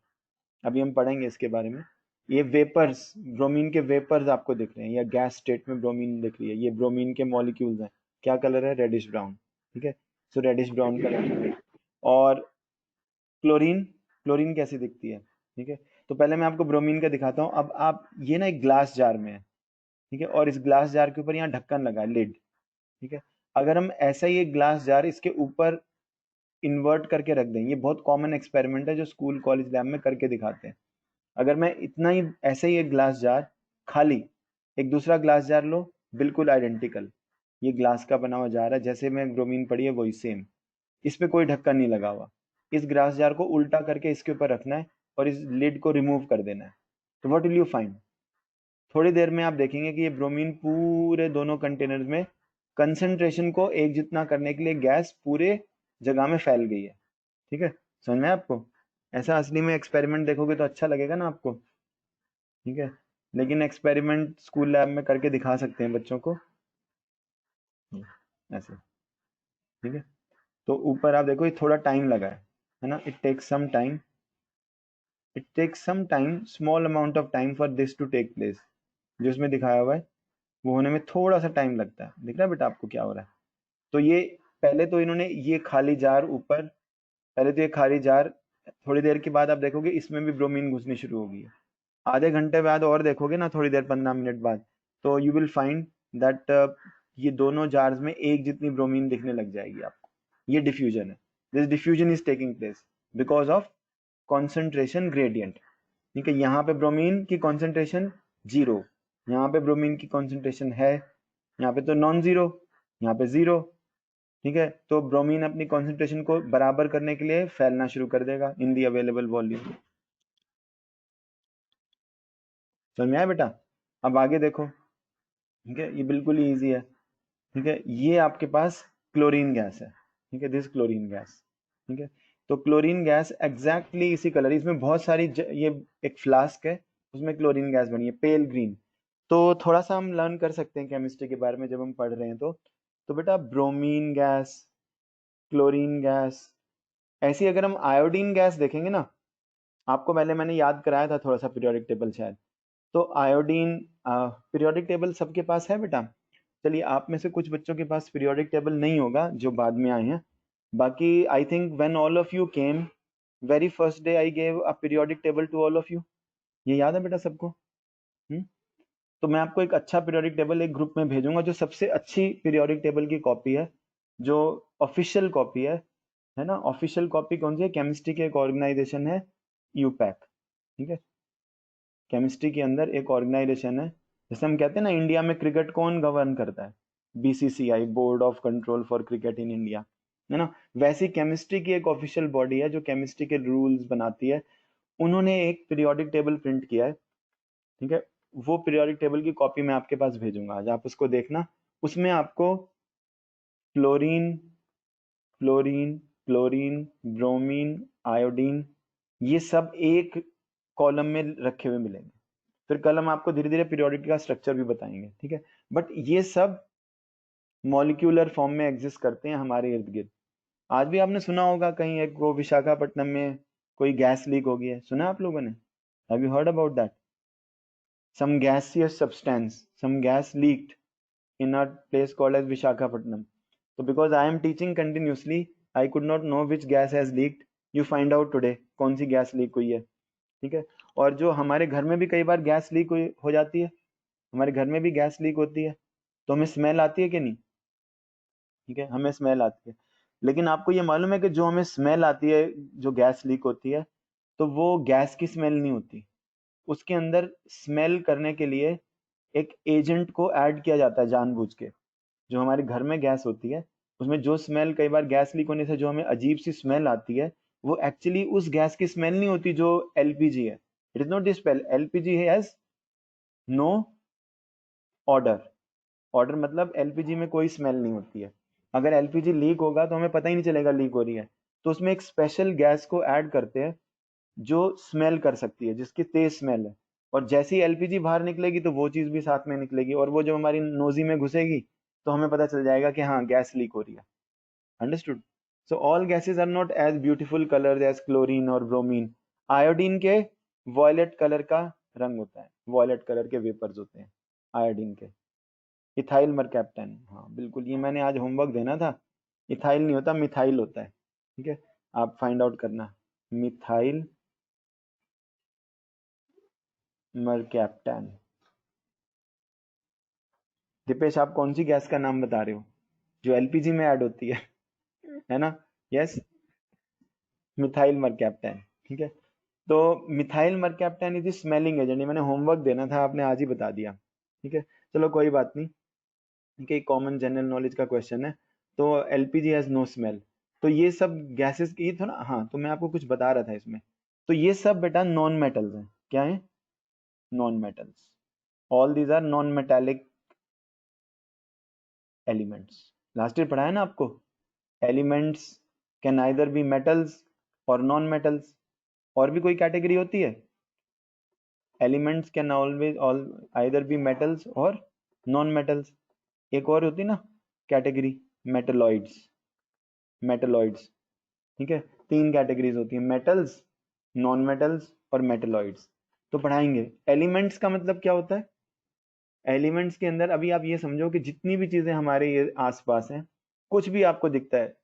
अभी हम पढ़ेंगे इसके बारे में। ये वेपर्स, ब्रोमीन के वेपर्स आपको दिख रहे हैं, या गैस स्टेट में ब्रोमीन दिख रही है, ये ब्रोमीन के मॉलिक्यूल्स हैं। क्या कलर है? रेडिश ब्राउन, ठीक है। सो रेडिश ब्राउन कलर। और क्लोरीन, क्लोरीन कैसी दिखती है, ठीक है। तो पहले मैं आपको ब्रोमीन का दिखाता हूँ। अब आप ये ना एक ग्लास जार में है, ठीक है, और इस ग्लास जार के ऊपर यहाँ ढक्कन लगा है, लिड। ठीक है, अगर हम ऐसा ही एक ग्लास जार इसके ऊपर इन्वर्ट करके रख दें, ये बहुत कॉमन एक्सपेरिमेंट है जो स्कूल कॉलेज लैब में करके दिखाते हैं। अगर मैं इतना ही ऐसे ही एक ग्लास जार खाली, एक दूसरा ग्लास जार लो, बिल्कुल आइडेंटिकल, ये ग्लास का बना हुआ जार है, जैसे में ब्रोमीन पड़ी है वही सेम, इस पे कोई ढक्कन नहीं लगा हुआ। इस ग्लास जार को उल्टा करके इसके ऊपर रखना है और इस लिड को रिमूव कर देना है। तो व्हाट विल यू फाइंड? थोड़ी देर में आप देखेंगे कि ये ब्रोमीन पूरे दोनों कंटेनर्स में कंसंट्रेशन को एक जितना करने के लिए गैस पूरे जगह में फैल गई है। ठीक है, समझ में आया आपको? ऐसा असली में एक्सपेरिमेंट देखोगे तो अच्छा लगेगा ना आपको। ठीक है, लेकिन एक्सपेरिमेंट स्कूल लैब में करके दिखा सकते हैं बच्चों को ऐसे। ठीक है, तो ऊपर आप देखो ये थोड़ा टाइम लगा है ना, it takes some time, it takes some time, small amount of time for this to take place. जो इसमें दिखाया हुआ है वो होने में थोड़ा सा टाइम लगता है। दिख रहा है बेटा आपको क्या हो रहा है? तो ये पहले तो इन्होंने ये खाली जार ऊपर, पहले तो ये खाली जार, थोड़ी देर के बाद आप देखोगे इसमें भी ब्रोमीन घुसनी शुरू होगी है। आधे घंटे बाद और देखोगे ना, थोड़ी देर 15 मिनट बाद, तो यू विल फाइंड दैट ये दोनों जार्स में एक जितनी ब्रोमीन दिखने लग जाएगी आपको। ये डिफ्यूजन है, this diffusion is taking place because of concentration gradient. ठीक है, यहाँ पे ब्रोमीन की कॉन्सेंट्रेशन जीरो, यहाँ पे ब्रोमीन की कॉन्सेंट्रेशन है, यहाँ पे तो नॉन जीरो, यहाँ पे जीरो। ठीक है, तो ब्रोमीन अपनी कॉन्सेंट्रेशन को बराबर करने के लिए फैलना शुरू कर देगा इन दी अवेलेबल वॉल्यूम। समझ में आया बेटा? अब आगे देखो। ठीक है, ये बिल्कुल ही ईजी है। ठीक है, ये आपके पास क्लोरीन गैस है। ठीक है, दिस क्लोरीन गैस। ठीक है, तो क्लोरीन गैस एग्जैक्टली इसी कलर, इसमें बहुत सारी ये एक फ्लास्क है, उसमें क्लोरीन गैस बनी है पेल ग्रीन। तो थोड़ा सा हम लर्न कर सकते हैं केमिस्ट्री के बारे में जब हम पढ़ रहे हैं तो बेटा ब्रोमीन गैस, क्लोरीन गैस, ऐसी अगर हम आयोडीन गैस देखेंगे ना, आपको पहले मैंने याद कराया था थोड़ा सा पीरियोडिक टेबल शायद, तो आयोडीन पीरियोडिक टेबल सबके पास है बेटा? चलिए, आप में से कुछ बच्चों के पास पीरियोडिक टेबल नहीं होगा जो बाद में आए हैं, बाकी I think when all of you came, very first day I gave a periodic table to all of you. ये याद है बेटा सबको? हम्म? तो मैं आपको एक अच्छा पीरियोडिक टेबल एक ग्रुप में भेजूंगा, जो सबसे अच्छी पीरियोडिक टेबल की कॉपी है, जो ऑफिशियल कॉपी है ना। ऑफिशियल कॉपी कौन सी है? केमिस्ट्री की एक ऑर्गेनाइजेशन है, यूपैक। ठीक है, केमिस्ट्री के अंदर एक ऑर्गेनाइजेशन है, जैसे हम कहते हैं ना इंडिया में क्रिकेट कौन गवर्न करता है? BCCI, board of control for cricket in India, है ना। वैसी केमिस्ट्री की एक ऑफिशियल बॉडी है जो केमिस्ट्री के रूल्स बनाती है। उन्होंने एक पीरियोडिक टेबल प्रिंट किया है। ठीक है, वो पीरियोडिक टेबल की कॉपी मैं आपके पास भेजूंगा, आज आप उसको देखना। उसमें आपको fluorine, fluorine, chlorine, bromine, iodine, ये सब एक कॉलम में रखे हुए मिलेंगे। फिर कल हम आपको धीरे धीरे पीरियोडिक का स्ट्रक्चर भी बताएंगे। ठीक है, बट ये सब मॉलिक्यूलर फॉर्म में एग्जिस्ट करते हैं हमारे इर्द गिर्द। आज भी आपने सुना होगा कहीं एक वो विशाखापट्टनम में कोई गैस लीक हो गई है, सुना आप लोगों ने? Have you heard about that? some gaseous substance, some gas leaked in a place called as Visakhapatnam. So because I am teaching continuously, I could not know which gas has leaked. You find out today कौन सी gas leak हुई है। ठीक है, और जो हमारे घर में भी कई बार गैस लीक हो जाती है, हमारे घर में भी गैस लीक होती है, तो हमें स्मेल आती है कि नहीं? ठीक है, हमें स्मेल आती है। लेकिन आपको ये मालूम है कि जो हमें स्मेल आती है, जो गैस लीक होती है, तो वो गैस की स्मेल नहीं होती। उसके अंदर स्मेल करने के लिए एक एजेंट को ऐड किया जाता है जानबूझ के। जो हमारे घर में गैस होती है, उसमें जो स्मेल कई बार गैस लीक होने से जो हमें अजीब सी स्मेल आती है, वो एक्चुअली उस गैस की स्मेल नहीं होती जो एलपीजी है। It is not this smell, LPG has no odour. Odour मतलब एलपीजी में कोई स्मेल नहीं होती है। अगर एलपीजी लीक होगा तो हमें पता ही नहीं चलेगा लीक हो रही है। तो उसमें एक स्पेशल गैस को ऐड करते हैं जो स्मेल कर सकती है, जिसकी तेज स्मेल है। और जैसे ही एलपीजी बाहर निकलेगी तो वो चीज भी साथ में निकलेगी, और वो जब हमारी नोजी में घुसेगी तो हमें पता चल जाएगा कि हाँ गैस लीक हो रही है। Understood? So all gases are not as beautiful colour as chlorine और ब्रोमीन। आयोडीन के वॉयलेट कलर का रंग होता है, वॉयलेट कलर के वेपर्स होते हैं आयोडीन के। इथाइल मरकैप्टन, हाँ बिल्कुल, ये मैंने आज होमवर्क देना था। इथाइल नहीं होता, मिथाइल होता है। ठीक है, आप फाइंड आउट करना, मिथाइल मरकैप्टन। दीपेश आप कौन सी गैस का नाम बता रहे हो जो एलपीजी में ऐड होती है ना? Yes, methyl mercaptan. ठीक है, तो methyl mercaptan is smelling agent. ये मैंने होमवर्क देना था, आपने आज ही बता दिया। ठीक है, चलो कोई बात नहीं। ठीक है, कॉमन जनरल नॉलेज का क्वेश्चन है। तो एलपीजी हैज नो स्मेल। तो ये सब गैसेस की थोड़ा, हाँ तो मैं आपको कुछ बता रहा था इसमें। तो ये सब बेटा नॉन मेटल्स हैं। क्या है? Non metals. All these are non metallic elements. Last year पढ़ा है ना आपको? Elements can either be metals और नॉन मेटल्स। और भी कोई कैटेगरी होती है? Elements can always all either be metals और नॉन मेटल्स। एक और होती ना कैटेगरी, मेटलॉइड्स। मेटलॉइड्स, ठीक है। तीन कैटेगरीज होती है, मेटल्स, नॉन मेटल्स और मेटलॉइड्स। तो पढ़ाएंगे एलिमेंट्स का मतलब क्या होता है। एलिमेंट्स के अंदर अभी आप ये समझो कि जितनी भी चीजें हमारे ये आसपास हैं, कुछ भी आपको दिखता है,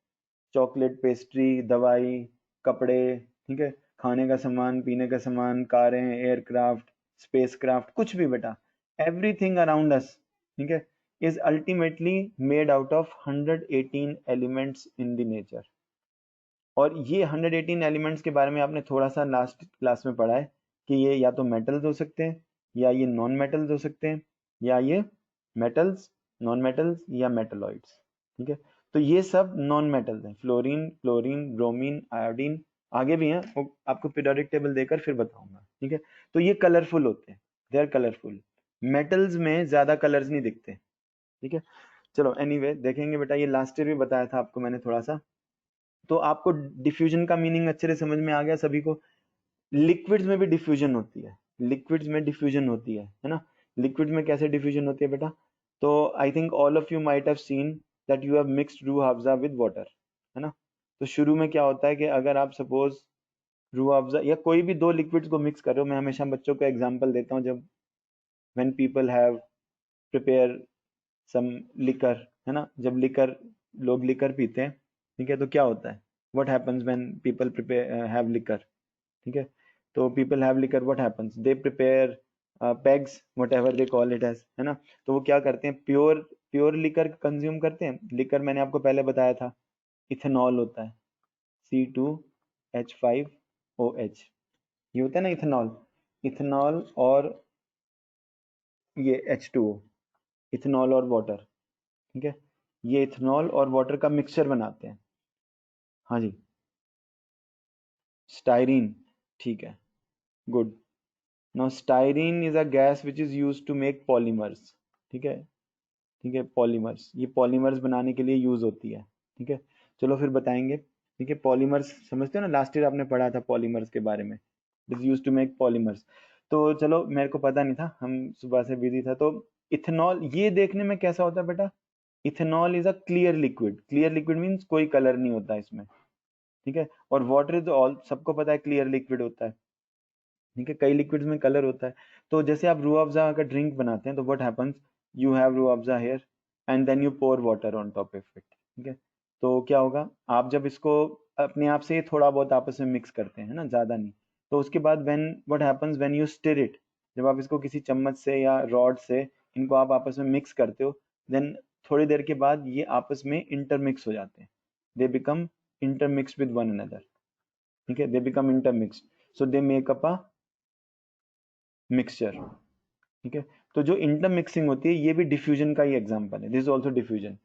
चॉकलेट, पेस्ट्री, दवाई, कपड़े, ठीक है, खाने का सामान, पीने का सामान, कारें, एयरक्राफ्ट, स्पेसक्राफ्ट, कुछ भी बेटा, एवरीथिंग अराउंड अस, ठीक है, is ultimately made out of 118 elements in the nature. और ये 118 एलिमेंट्स के बारे में आपने थोड़ा सा लास्ट क्लास में पढ़ा है कि ये या तो मेटल्स हो सकते हैं, या ये नॉन मेटल्स हो सकते हैं, या ये मेटल्स, नॉन मेटल्स या मेटलॉइड्स। ठीक है, तो ये सब नॉन मेटल्स हैं, फ्लोरीन, क्लोरीन, ब्रोमीन, आयोडीन, आगे भी हैं, वो आपको पीरियोडिक टेबल देकर फिर बताऊंगा। ठीक है, तो ये कलरफुल होते हैं, दे आर कलरफुल। मेटल्स में ज्यादा कलर्स नहीं दिखते। ठीक है, चलो एनीवे देखेंगे बेटा, ये लास्ट ईयर भी बताया था आपको मैंने थोड़ा सा। तो आपको डिफ्यूजन का मीनिंग अच्छे से समझ में आ गया सभी को? लिक्विड्स में भी डिफ्यूजन होती है, लिक्विड्स में डिफ्यूजन होती है ना? लिक्विड में कैसे डिफ्यूजन होती है बेटा? तो आई think all of you might have seen that you have mixed Rooh Afza with water, है ना? तो शुरू में क्या होता है कि अगर आप सपोज रूह अफ़ज़ा या कोई भी दो लिक्विड्स को मिक्स कर रहे हो, मैं हमेशा बच्चों को एग्जांपल देता हूँ, जब when people have prepare some liquor, है ना, जब लिकर, लोग लिकर पीते हैं, ठीक है, तो क्या होता है, what happens when people prepare have liquor? ठीक है, तो people have liquor, what happens, they prepare pegs, whatever they call it as, है ना? तो वो क्या करते हैं, प्योर प्योर लिकर कंज्यूम करते हैं। लिकर मैंने आपको पहले बताया था, इथेनॉल होता है, C2H5OH, ये होता है ना इथेनॉल। इथेनॉल और ये H2O, इथेनॉल और वाटर, ठीक है, ये इथेनॉल और वाटर का मिक्सचर बनाते हैं। हाँ जी, स्टाइरीन, ठीक है, good. Now styrene is a gas which is used to make polymers. ठीक है, ठीक है, पॉलीमर्स, ये पॉलीमर्स बनाने के लिए यूज होती है। ठीक है, चलो फिर बताएंगे। ठीक है, पॉलीमर्स समझते हो ना, लास्ट ईयर आपने पढ़ा था पॉलीमर्स के बारे में, is use to make polymers. तो चलो, मेरे को पता नहीं था, हम सुबह से बिजी था। तो इथेनॉल ये देखने में कैसा होता है बेटा? Ethanol is a clear liquid. Clear liquid means कोई कलर नहीं होता इसमें। ठीक है, और वाटर इज ऑल, सबको पता है क्लियर लिक्विड होता है। ठीक है, कई लिक्विड्स में कलर होता है। तो जैसे आप रूह अफ़ज़ा का ड्रिंक बनाते हैं, तो what happens, you have Rooh Afza here and then you pour water on top of it. ठीक है, तो क्या होगा, आप जब इसको अपने आप से थोड़ा बहुत आपस में मिक्स करते हैं ना, ज़्यादा नहीं, तो उसके बाद when what happens when you stir it, जब आप इसको किसी चम्मच से या रॉड से इनको आप आपस में मिक्स करते हो, देन थोड़ी देर के बाद ये आपस में इंटरमिक्स हो जाते हैं, they become intermix with one another. ठीक है, they become intermix, so they make up a mixture. ठीक है, तो जो इंटरमिक्सिंग होती है, ये भी डिफ्यूजन का ही एग्जांपल है, दिस इज ऑल्सो डिफ्यूजन।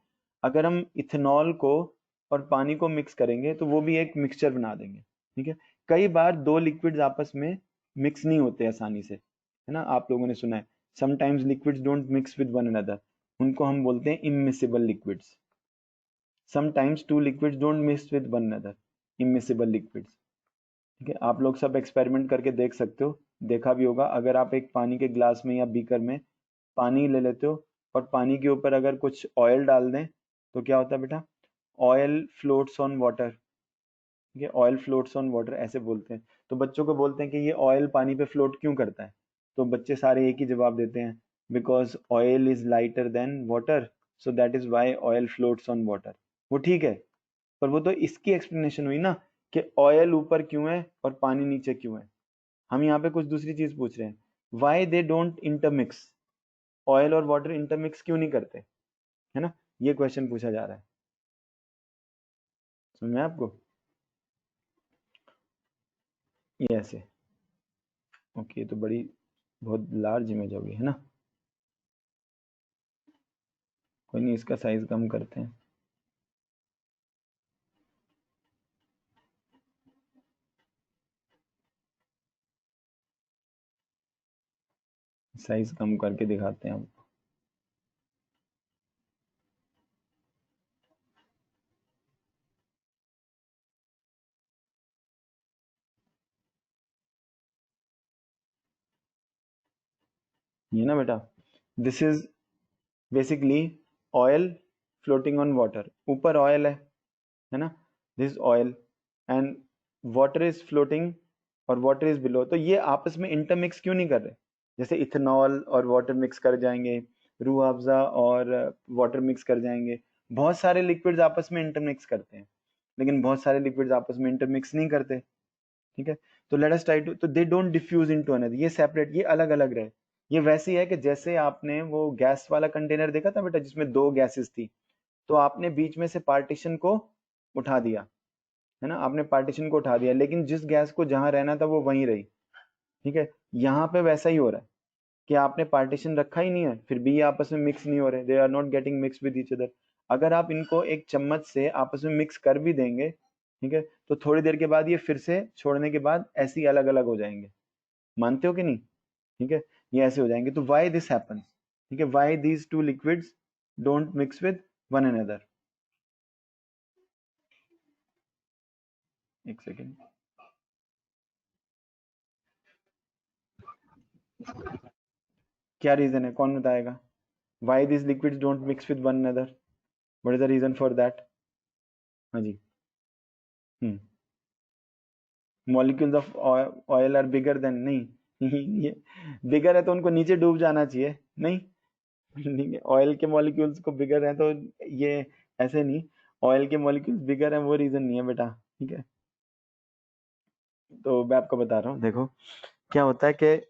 अगर हम इथेनॉल को और पानी को मिक्स करेंगे, तो वो भी एक मिक्सचर बना देंगे। ठीक है, कई बार दो लिक्विड्स आपस में मिक्स नहीं होते आसानी से, है ना, आप लोगों ने सुना है, sometimes liquids don't mix with one another, उनको हम बोलते हैं immiscible liquids. Sometimes to liquids don't mix with one another, immiscible liquids. ठीक है, आप लोग सब एक्सपेरिमेंट करके देख सकते हो, देखा भी होगा, अगर आप एक पानी के ग्लास में या बीकर में पानी ले लेते हो और पानी के ऊपर अगर कुछ ऑयल डाल दें, तो क्या होता है बेटा? Oil floats on water. ठीक है, ऑयल फ्लोट्स ऑन वाटर ऐसे बोलते हैं। तो बच्चों को बोलते हैं कि ये ऑयल पानी पे फ्लोट क्यों करता है, तो बच्चे सारे एक ही जवाब देते हैं, because oil is lighter than water, so that is why oil floats on water. वो ठीक है, पर वो तो इसकी एक्सप्लेनेशन हुई ना, कि ऑयल ऊपर क्यों है और पानी नीचे क्यों है। हम यहाँ पे कुछ दूसरी चीज पूछ रहे हैं, why they don't intermix. Oil और वाटर इंटरमिक्स क्यों नहीं करते, है ना, ये क्वेश्चन पूछा जा रहा है। समझ में आपको, ये ऐसे, ओके, तो बड़ी बहुत लार्ज इमेज होगी, है ना, कोई नहीं, इसका साइज कम करते हैं। साइज कम करके दिखाते हैं आपको। ये ना बेटा, this is basically oil floating on water, ऊपर ऑयल है ना, this oil and water is floating और वाटर इज बिलो, तो ये आपस में इंटरमिक्स क्यों नहीं कर रहे, जैसे इथेनॉल और वाटर मिक्स कर जाएंगे, रूह अफ़ज़ा और वाटर मिक्स कर जाएंगे, बहुत सारे लिक्विड्स आपस में इंटरमिक्स करते हैं, लेकिन बहुत सारे लिक्विड्स आपस में इंटरमिक्स नहीं करते, ठीक है। तो लेट अस ट्राई टू, तो they don't diffuse into another, ये सेपरेट, ये अलग अलग रहे। ये वैसी है कि जैसे आपने वो गैस वाला कंटेनर देखा था बेटा जिसमें दो गैसेस थी, तो आपने बीच में से पार्टीशन को उठा दिया, है ना, आपने पार्टीशन को उठा दिया, लेकिन जिस गैस को जहां रहना था वो वहीं रही, ठीक है। यहाँ पे वैसा ही हो रहा है कि आपने पार्टीशन रखा ही नहीं है, फिर भी ये आपस में मिक्स नहीं हो रहे, they are not getting mix with each other. अगर आप इनको एक चम्मच से आपस में मिक्स कर भी देंगे, ठीक है, तो थोड़ी देर के बाद ये फिर से छोड़ने के बाद ऐसे ही अलग अलग हो जाएंगे, मानते हो कि नहीं, ठीक है, ये ऐसे हो जाएंगे। तो वाई दिस हैपन्स, ठीक है, why these two liquids don't mix with one another. एक सेकेंड, क्या रीजन है, कौन बताएगा, why this liquids don't mix with one another, what is the reason for that. हाँ जी, molecules of oil are bigger than, नहीं ये बिगर है तो उनको नीचे डूब जाना चाहिए, नहीं ऑयल के मॉलिक्यूल्स को बिगर है तो ये ऐसे नहीं, ऑयल के मॉलिक्यूल्स बिगर है वो रीजन नहीं है बेटा, ठीक है। तो मैं आपको बता रहा हूँ, देखो क्या होता है कि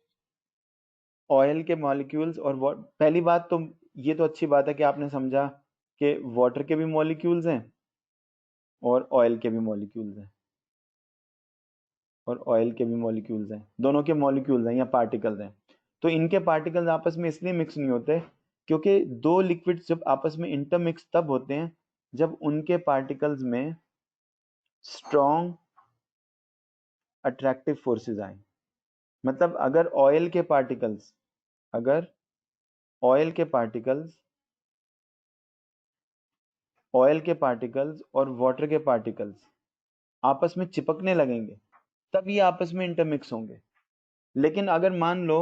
ऑयल के मॉलिक्यूल्स और पहली बात तो ये तो अच्छी बात है कि आपने समझा कि वाटर के भी मॉलिक्यूल्स हैं और ऑयल के भी मॉलिक्यूल्स हैं, और ऑयल के भी मॉलिक्यूल्स हैं, दोनों के मॉलिक्यूल्स हैं या पार्टिकल्स हैं। तो इनके पार्टिकल्स आपस में इसलिए मिक्स नहीं होते क्योंकि दो लिक्विड्स जब आपस में इंटरमिक्स तब होते हैं जब उनके पार्टिकल्स में स्ट्रॉन्ग अट्रैक्टिव फोर्सेस आए। मतलब अगर ऑयल के पार्टिकल्स ऑयल के पार्टिकल्स और वाटर के पार्टिकल्स आपस में चिपकने लगेंगे तब ये आपस में इंटरमिक्स होंगे। लेकिन अगर मान लो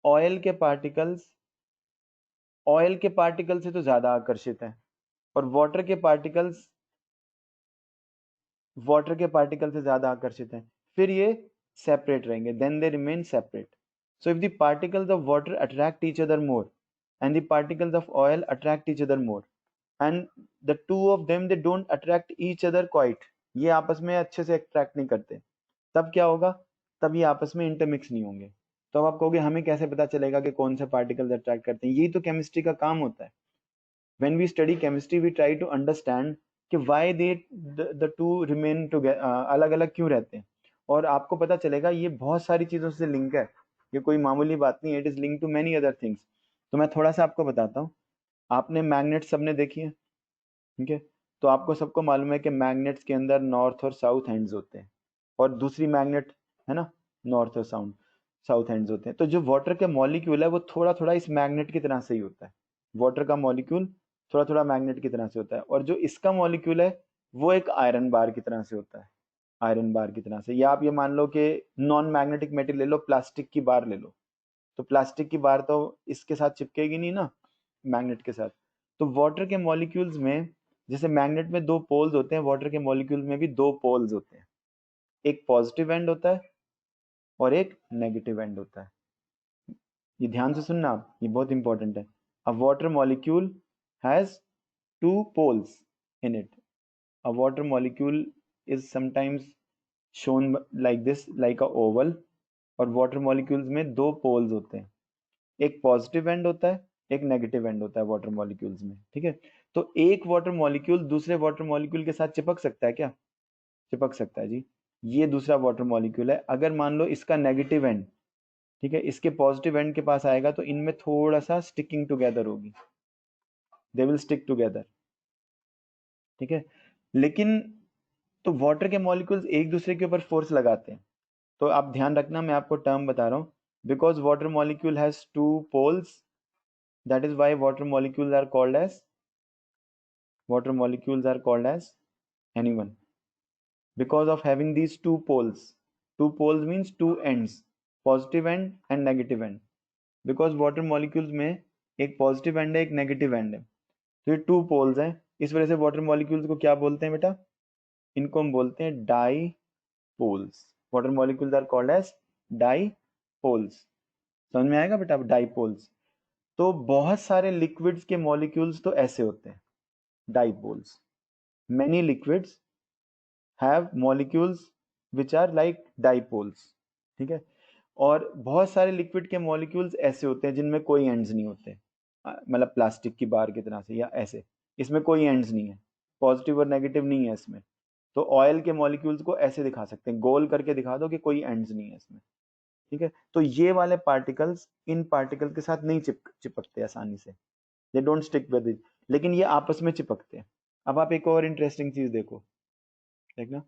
ऑयल के पार्टिकल्स ऑयल के पार्टिकल से तो ज्यादा आकर्षित हैं और वाटर के पार्टिकल से ज्यादा आकर्षित हैं, फिर ये सेपरेट रहेंगे, then they remain separate. So if the particles of water attract each other more and the particles of oil attract each other more and the two of them they don't attract each other quite, ये आपस में अच्छे से attract नहीं करते, तब क्या होगा, तब ये आपस में इंटरमिक्स नहीं होंगे। तो अब आप कहोगे हमें कैसे पता चलेगा कि कौन से पार्टिकल्स अट्रैक्ट करते हैं, यही तो केमिस्ट्री का काम होता है। when we study chemistry we try to understand कि why they the two remain together, अलग अलग क्यों रहते हैं, और आपको पता चलेगा ये बहुत सारी चीजों से लिंक है, ये कोई मामूली बात नहीं है, it is link to many other things. तो मैं थोड़ा सा आपको बताता हूँ। आपने मैग्नेट सबने देखी है, ठीक है, तो आपको सबको मालूम है कि मैग्नेट्स के अंदर नॉर्थ और साउथ हैंड्स होते हैं, और दूसरी मैग्नेट है ना, नॉर्थ और साउथ हैंड्स होते हैं। तो जो वाटर का मॉलिक्यूल है वो थोड़ा थोड़ा इस मैग्नेट की तरह से ही होता है, वाटर का मॉलिक्यूल थोड़ा थोड़ा मैग्नेट की तरह से होता है, और जो इसका मॉलिक्यूल है वो एक आयरन बार की तरह से होता है, आयरन बार की तरह से। या आप ये मान लो कि नॉन मैग्नेटिक मेटेरियल ले लो, प्लास्टिक की बार ले लो, तो प्लास्टिक की बार तो इसके साथ चिपकेगी नहीं ना, मैग्नेट के साथ। तो वाटर के मॉलिक्यूल्स में जैसे मैग्नेट में दो पोल्स होते हैं, वाटर के मॉलिक्यूल्स में भी दो पोल्स होते हैं, एक पॉजिटिव एंड होता है और एक नेगेटिव एंड होता है। ये ध्यान से सुनना आप, ये बहुत इंपॉर्टेंट है। अ water molecule has two poles in it. A water molecule is sometimes shown like this, like a oval, और वाटर मॉलिक्यूल्स में दो पोल्स होते हैं, एक पॉजिटिव एंड होता है एक नेगेटिव एंड होता है वाटर मॉलिक्यूल्स में, ठीक है। तो एक वाटर मॉलिक्यूल दूसरे वाटर मॉलिक्यूल के साथ चिपक सकता है क्या? चिपक सकता है जी। ये दूसरा वाटर मॉलिक्यूल है, अगर मान लो इसका नेगेटिव एंड, ठीक है, इसके पॉजिटिव एंड के पास आएगा तो इनमें थोड़ा सा स्टिकिंग टुगेदर होगी, दे विल स्टिक टुगेदर, ठीक है। लेकिन तो वाटर के मॉलिक्यूल्स एक दूसरे के ऊपर फोर्स लगाते हैं, तो आप ध्यान रखना, मैं आपको टर्म बता रहा हूँ, because water molecule has two poles, that is why water molecules are called as anyone, because of having these two poles means two ends, positive end and negative end, because water molecules में एक positive and है एक negative and है, तो ये two poles हैं, इस वजह से वाटर मॉलिक्यूल्स को क्या बोलते हैं बेटा? इनको हम बोलते हैं dipoles. Water molecules are called as dipoles. समझ में आएगा बेटा? Dipoles. तो बहुत सारे लिक्विड्स के मॉलिक्यूल्स तो ऐसे होते हैं, dipoles. many liquids have molecules which are like dipoles, ठीक है। और बहुत सारे लिक्विड के मॉलिक्यूल्स ऐसे होते हैं जिनमें कोई एंड्स नहीं होते, मतलब प्लास्टिक की बार की तरह से या ऐसे, इसमें कोई एंड्स नहीं है, पॉजिटिव और नेगेटिव नहीं है इसमें। तो ऑयल के मॉलिक्यूल्स को ऐसे दिखा सकते हैं, गोल करके दिखा दो कि कोई एंड्स नहीं है इसमें, ठीक है। तो ये वाले पार्टिकल्स इन पार्टिकल के साथ नहीं चिपकते आसानी से, they don't stick with it, लेकिन ये आपस में चिपकते हैं। अब आप एक और इंटरेस्टिंग चीज देखो, देखना,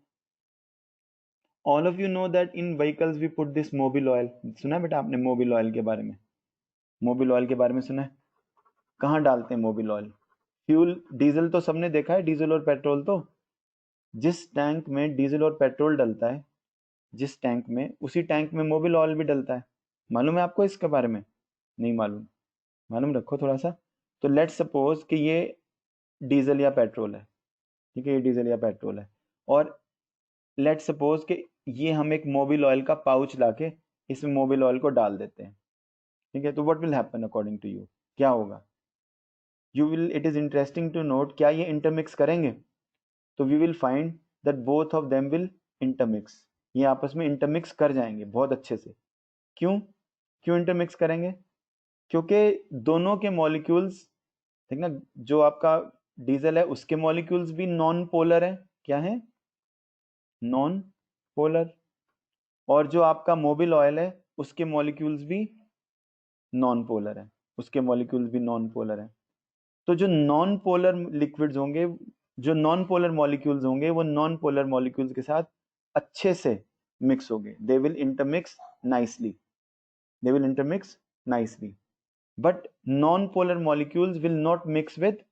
all of you know that in vehicles we put this Mobil oil. सुना है बेटा आपने मोबिल ऑयल के बारे में? मोबिल ऑयल के बारे में सुना है? कहाँ डालते हैं मोबिल ऑयल? फ्यूल, डीजल तो सबने देखा है, डीजल और पेट्रोल तो, जिस टैंक में डीजल और पेट्रोल डलता है, जिस टैंक में, उसी टैंक में मोबिल ऑयल भी डलता है। मालूम है आपको इसके बारे में? नहीं मालूम? मालूम रखो थोड़ा सा। तो लेट्स सपोज कि ये डीजल या पेट्रोल है, ठीक है, ये डीजल या पेट्रोल है, और लेट्स सपोज कि ये हम एक मोबिल ऑयल का पाउच लाके इसमें मोबिल ऑयल को डाल देते हैं, ठीक है। तो what will happen according to you? क्या होगा? You will, it is interesting to note, क्या ये इंटरमिक्स करेंगे? तो we will find that both of them will intermix, ये आपस में इंटरमिक्स कर जाएंगे बहुत अच्छे से। क्यों? क्यों इंटरमिक्स करेंगे? क्योंकि दोनों के मॉलिक्यूल्स, ठीक ना, जो आपका डीजल है उसके मॉलिक्यूल्स भी नॉन पोलर है, क्या है? Non polar. और जो आपका मोबिल ऑयल है उसके मॉलिक्यूल्स भी नॉन पोलर है, उसके मॉलिक्यूल्स भी नॉन पोलर है। तो जो नॉन पोलर लिक्विड्स होंगे, जो नॉन पोलर मॉलिक्यूल्स होंगे, वो नॉन पोलर मॉलिक्यूल्स के साथ अच्छे से मिक्स होंगे, they will intermix nicely, they will intermix nicely. But non polar molecules will not mix with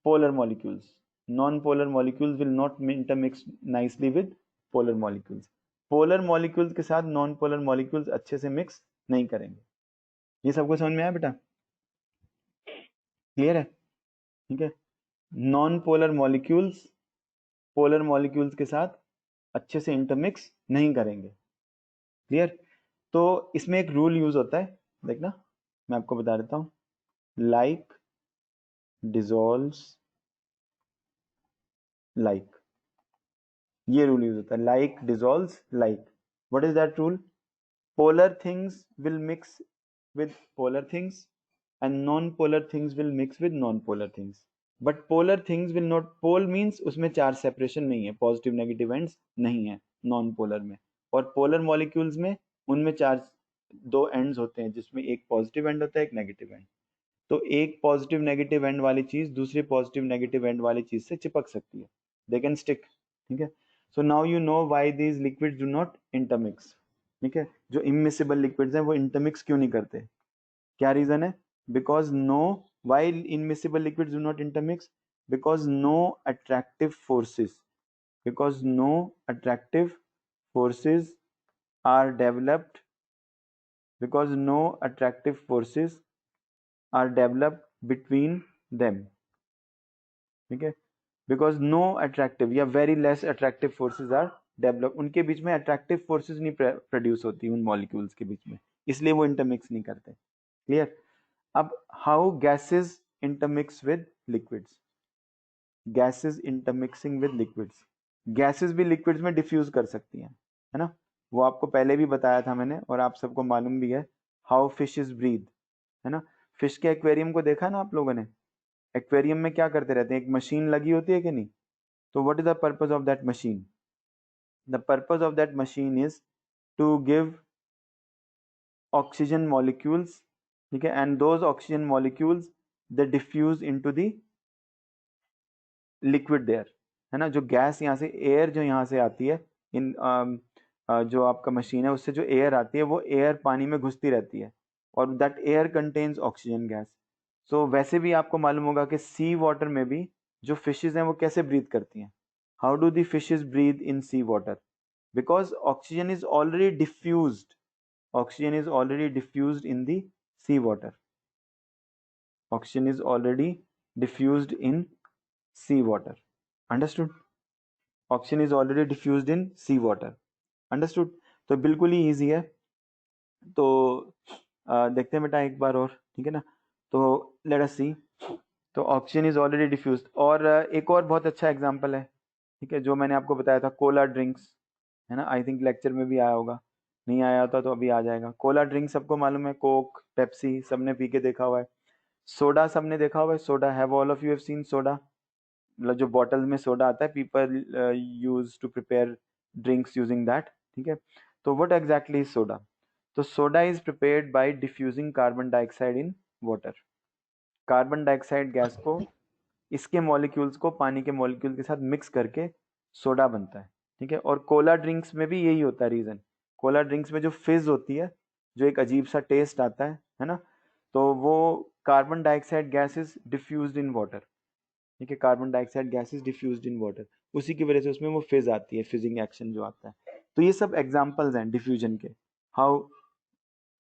polar molecules, non-polar molecules will not intermix nicely with polar molecules, polar molecules के साथ non-polar molecules अच्छे से mix नहीं करेंगे। ये सबको समझ में आया बेटा? क्लियर है? ठीक है। Non polar molecules polar molecules के साथ अच्छे से इंटरमिक्स नहीं करेंगे। क्लियर? तो इसमें एक रूल यूज होता है, देखना मैं आपको बता देता हूँ, लाइक डिसॉल्व्स लाइक, ये रूल यूज होता है, like dissolves like. What is that rule? polar things will mix with polar things and non-polar things will mix with non-polar things, but polar things will not, pole means उसमें charge separation नहीं है, positive negative ends नहीं है non polar में, और polar molecules में उनमें charge दो एंड्स होते हैं, जिसमें एक पॉजिटिव एंड होता है एक नेगेटिव एंड। तो एक पॉजिटिव नेगेटिव एंड वाली चीज दूसरी पॉजिटिव नेगेटिव एंड वाली चीज से चिपक सकती है, दे कैन स्टिक, ठीक है। So now you know why these liquids do not intermix, ठीक है। जो इमिसिबल लिक्विड्स हैं वो इंटरमिक्स क्यों नहीं करते? क्या रीजन है? Because no, why immiscible liquids do not intermix? Because no attractive forces, because no attractive forces are developed, because no attractive forces are developed between them, ठीक है। बिकॉज नो अट्रैक्टिव या very less attractive forces are develop, उनके बीच में attractive forces नहीं produce होती उन molecules के बीच में, इसलिए वो इंटरमिक्स नहीं करते। क्लियर? अब how gases intermix with liquids? Gases intermixing with liquids, gases भी लिक्विड्स में डिफ्यूज कर सकती हैं, है ना, वो आपको पहले भी बताया था मैंने और आप सबको मालूम भी है। हाउ फिशेस ब्रीद, है ना। फिश के एक्वेरियम को देखा ना आप लोगों ने, एक्वेरियम में क्या करते रहते हैं, एक मशीन लगी होती है कि नहीं। तो what is the purpose of that machine? The purpose of that machine is to give oxygen molecules, ठीक है, and those oxygen molecules they diffuse into the liquid there, है ना। जो गैस यहाँ से, एयर जो यहाँ से आती है इन जो आपका मशीन है उससे जो एयर आती है वो एयर पानी में घुसती रहती है और that air contains oxygen gas. So वैसे भी आपको मालूम होगा कि सी वाटर में भी जो फिशेज हैं वो कैसे ब्रीथ करती हैं। How do the fishes breathe in sea water? Because oxygen is already diffused, oxygen is already diffused in the sea water, oxygen is already diffused in sea water, understood? oxygen is already diffused in sea water, understood? तो बिल्कुल ही easy है। तो देखते हैं बेटा एक बार और, ठीक है ना। तो let us see, तो ऑक्सीजन इज ऑलरेडी डिफ्यूज्ड। और एक और बहुत अच्छा एग्जांपल है, ठीक है, जो मैंने आपको बताया था, कोला ड्रिंक्स, है ना। आई थिंक लेक्चर में भी आया होगा, नहीं आया होता तो अभी आ जाएगा। कोला ड्रिंक सबको मालूम है, कोक, पेप्सी सबने पी के देखा हुआ है। सोडा सबने देखा हुआ है, soda, have all of you have seen soda, मतलब जो बॉटल में सोडा आता है, people use to prepare drinks using that, ठीक है। तो व्हाट एग्जैक्टली इज सोडा? तो soda is prepared by diffusing carbon dioxide in water. Carbon dioxide gas को, इसके मॉलिक्यूल्स को पानी के मॉलिक्यूल के साथ मिक्स करके सोडा बनता है, ठीक है। और कोला ड्रिंक्स में भी यही होता है रीजन। कोला ड्रिंक्स में जो फिज होती है, जो एक अजीब सा टेस्ट आता है ना, तो वो carbon dioxide gas is diffused in water, ठीक है। Carbon dioxide gas is diffused in water, उसी की वजह से उसमें वो फिज आती है, फिजिंग एक्शन जो आता है। तो ये सब एग्जांपल्स हैं डिफ्यूजन के, हाउ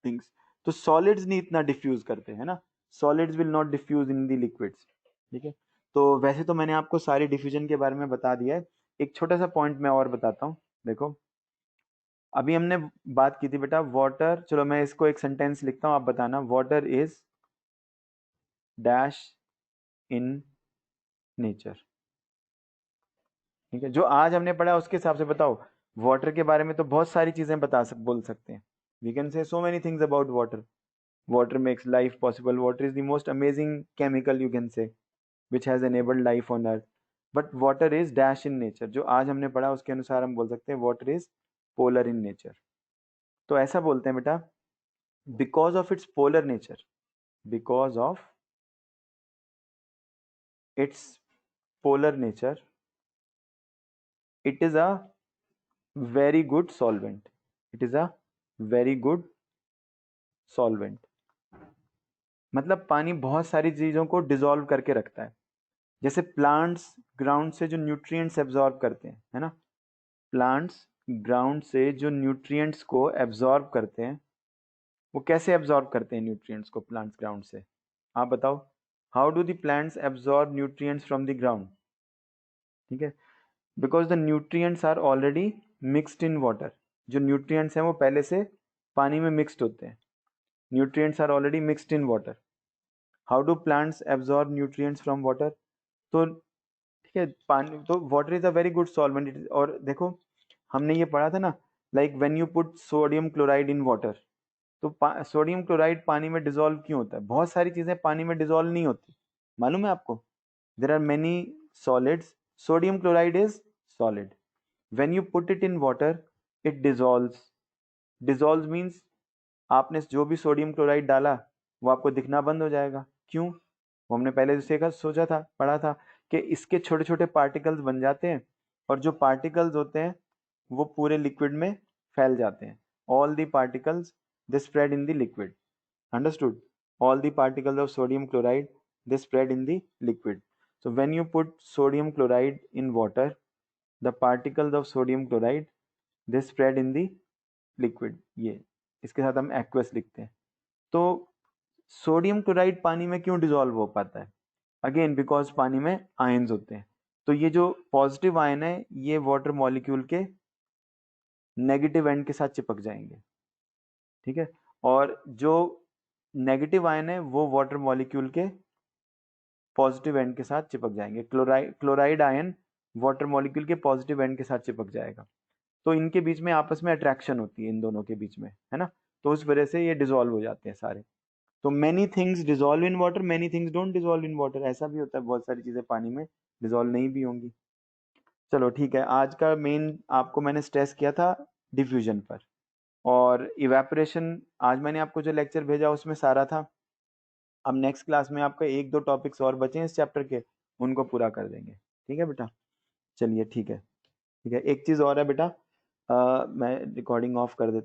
थिंग्स। तो सॉलिड्स नहीं इतना डिफ्यूज करते, है ना, solids will not diffuse in the liquids, ठीक है। तो वैसे तो मैंने आपको सारी डिफ्यूजन के बारे में बता दिया है, एक छोटा सा पॉइंट मैं और बताता हूँ। देखो अभी हमने बात की थी बेटा वाटर, चलो मैं इसको एक सेंटेंस लिखता हूँ, आप बताना, water is dash in nature, ठीक है। जो आज हमने पढ़ा उसके हिसाब से बताओ, वाटर के बारे में तो बहुत सारी चीजें बोल सकते हैं। We can say so many things about water. Water makes life possible, water is the most amazing chemical you can say which has enabled life on earth, but water is dash in nature। जो आज हमने पढ़ा उसके अनुसार हम बोल सकते हैं water is polar in nature। तो ऐसा बोलते हैं बेटा, because of its polar nature, because of its polar nature, it is a very good solvent, it is a very good solvent। मतलब पानी बहुत सारी चीजों को डिसॉल्व करके रखता है। जैसे प्लांट्स ग्राउंड से जो न्यूट्रिएंट्स एब्जॉर्ब करते हैं, है ना, प्लांट्स ग्राउंड से जो न्यूट्रिएंट्स को एब्जॉर्ब करते हैं, वो कैसे एब्जॉर्ब करते हैं न्यूट्रिएंट्स को प्लांट्स ग्राउंड से? आप बताओ, how do the plants absorb nutrients from the ground? ठीक है, because the nutrients are already mixed in water. जो न्यूट्रिएंट्स हैं वो पहले से पानी में मिक्सड होते हैं, nutrients are already mixed in water. How do plants absorb nutrients from water? तो ठीक है, पानी तो water is a very good solvent. और देखो हमने ये पढ़ा था ना, like when you put sodium chloride in water, तो सोडियम क्लोराइड पानी में डिसॉल्व क्यों होता है? बहुत सारी चीजें पानी में डिसॉल्व नहीं होती, मालूम है आपको। There are many solids, sodium chloride is solid, when you put it in water it dissolves. Dissolve means आपने जो भी सोडियम क्लोराइड डाला वो आपको दिखना बंद हो जाएगा। क्यों? वो हमने पहले सीखा, सोचा था, पढ़ा था कि इसके छोटे छोटे पार्टिकल्स बन जाते हैं, और जो पार्टिकल्स होते हैं वो पूरे लिक्विड में फैल जाते हैं। All the particles they spread in the liquid, understood? All the particles of sodium chloride, they spread in the liquid. So when you put sodium chloride in water, the particles of sodium chloride they spread in the liquid। ये इसके साथ हम aqueous लिखते हैं। तो sodium chloride पानी में क्यों डिसॉल्व हो पाता है? अगेन बिकॉज पानी में आयन्स होते हैं। तो ये जो पॉजिटिव आयन है ये वाटर मॉलिक्यूल के नेगेटिव एंड के साथ चिपक जाएंगे, ठीक है। और जो नेगेटिव आयन है वो वाटर मॉलिक्यूल के पॉजिटिव एंड के साथ चिपक जाएंगे। क्लोराइड आयन वाटर मॉलिक्यूल के पॉजिटिव एंड के साथ चिपक जाएगा। तो इनके बीच में आपस में अट्रैक्शन होती है, इन दोनों के बीच में, है ना। तो उस वजह से ये डिजोल्व हो जाते हैं सारे। तो many things dissolve in water, many things don't dissolve in water, ऐसा भी होता है, बहुत सारी चीजें पानी में डिजोल्व नहीं भी होंगी। चलो ठीक है, आज का मेन आपको मैंने स्ट्रेस किया था डिफ्यूजन पर, और इवेपोरेशन आज मैंने आपको जो लेक्चर भेजा उसमें सारा था। अब नेक्स्ट क्लास में आपका एक दो टॉपिक्स और बचे हैं इस चैप्टर के, उनको पूरा कर देंगे। ठीक है बेटा, चलिए ठीक है। ठीक है, एक चीज़ और है बेटा, मैं रिकॉर्डिंग ऑफ कर देता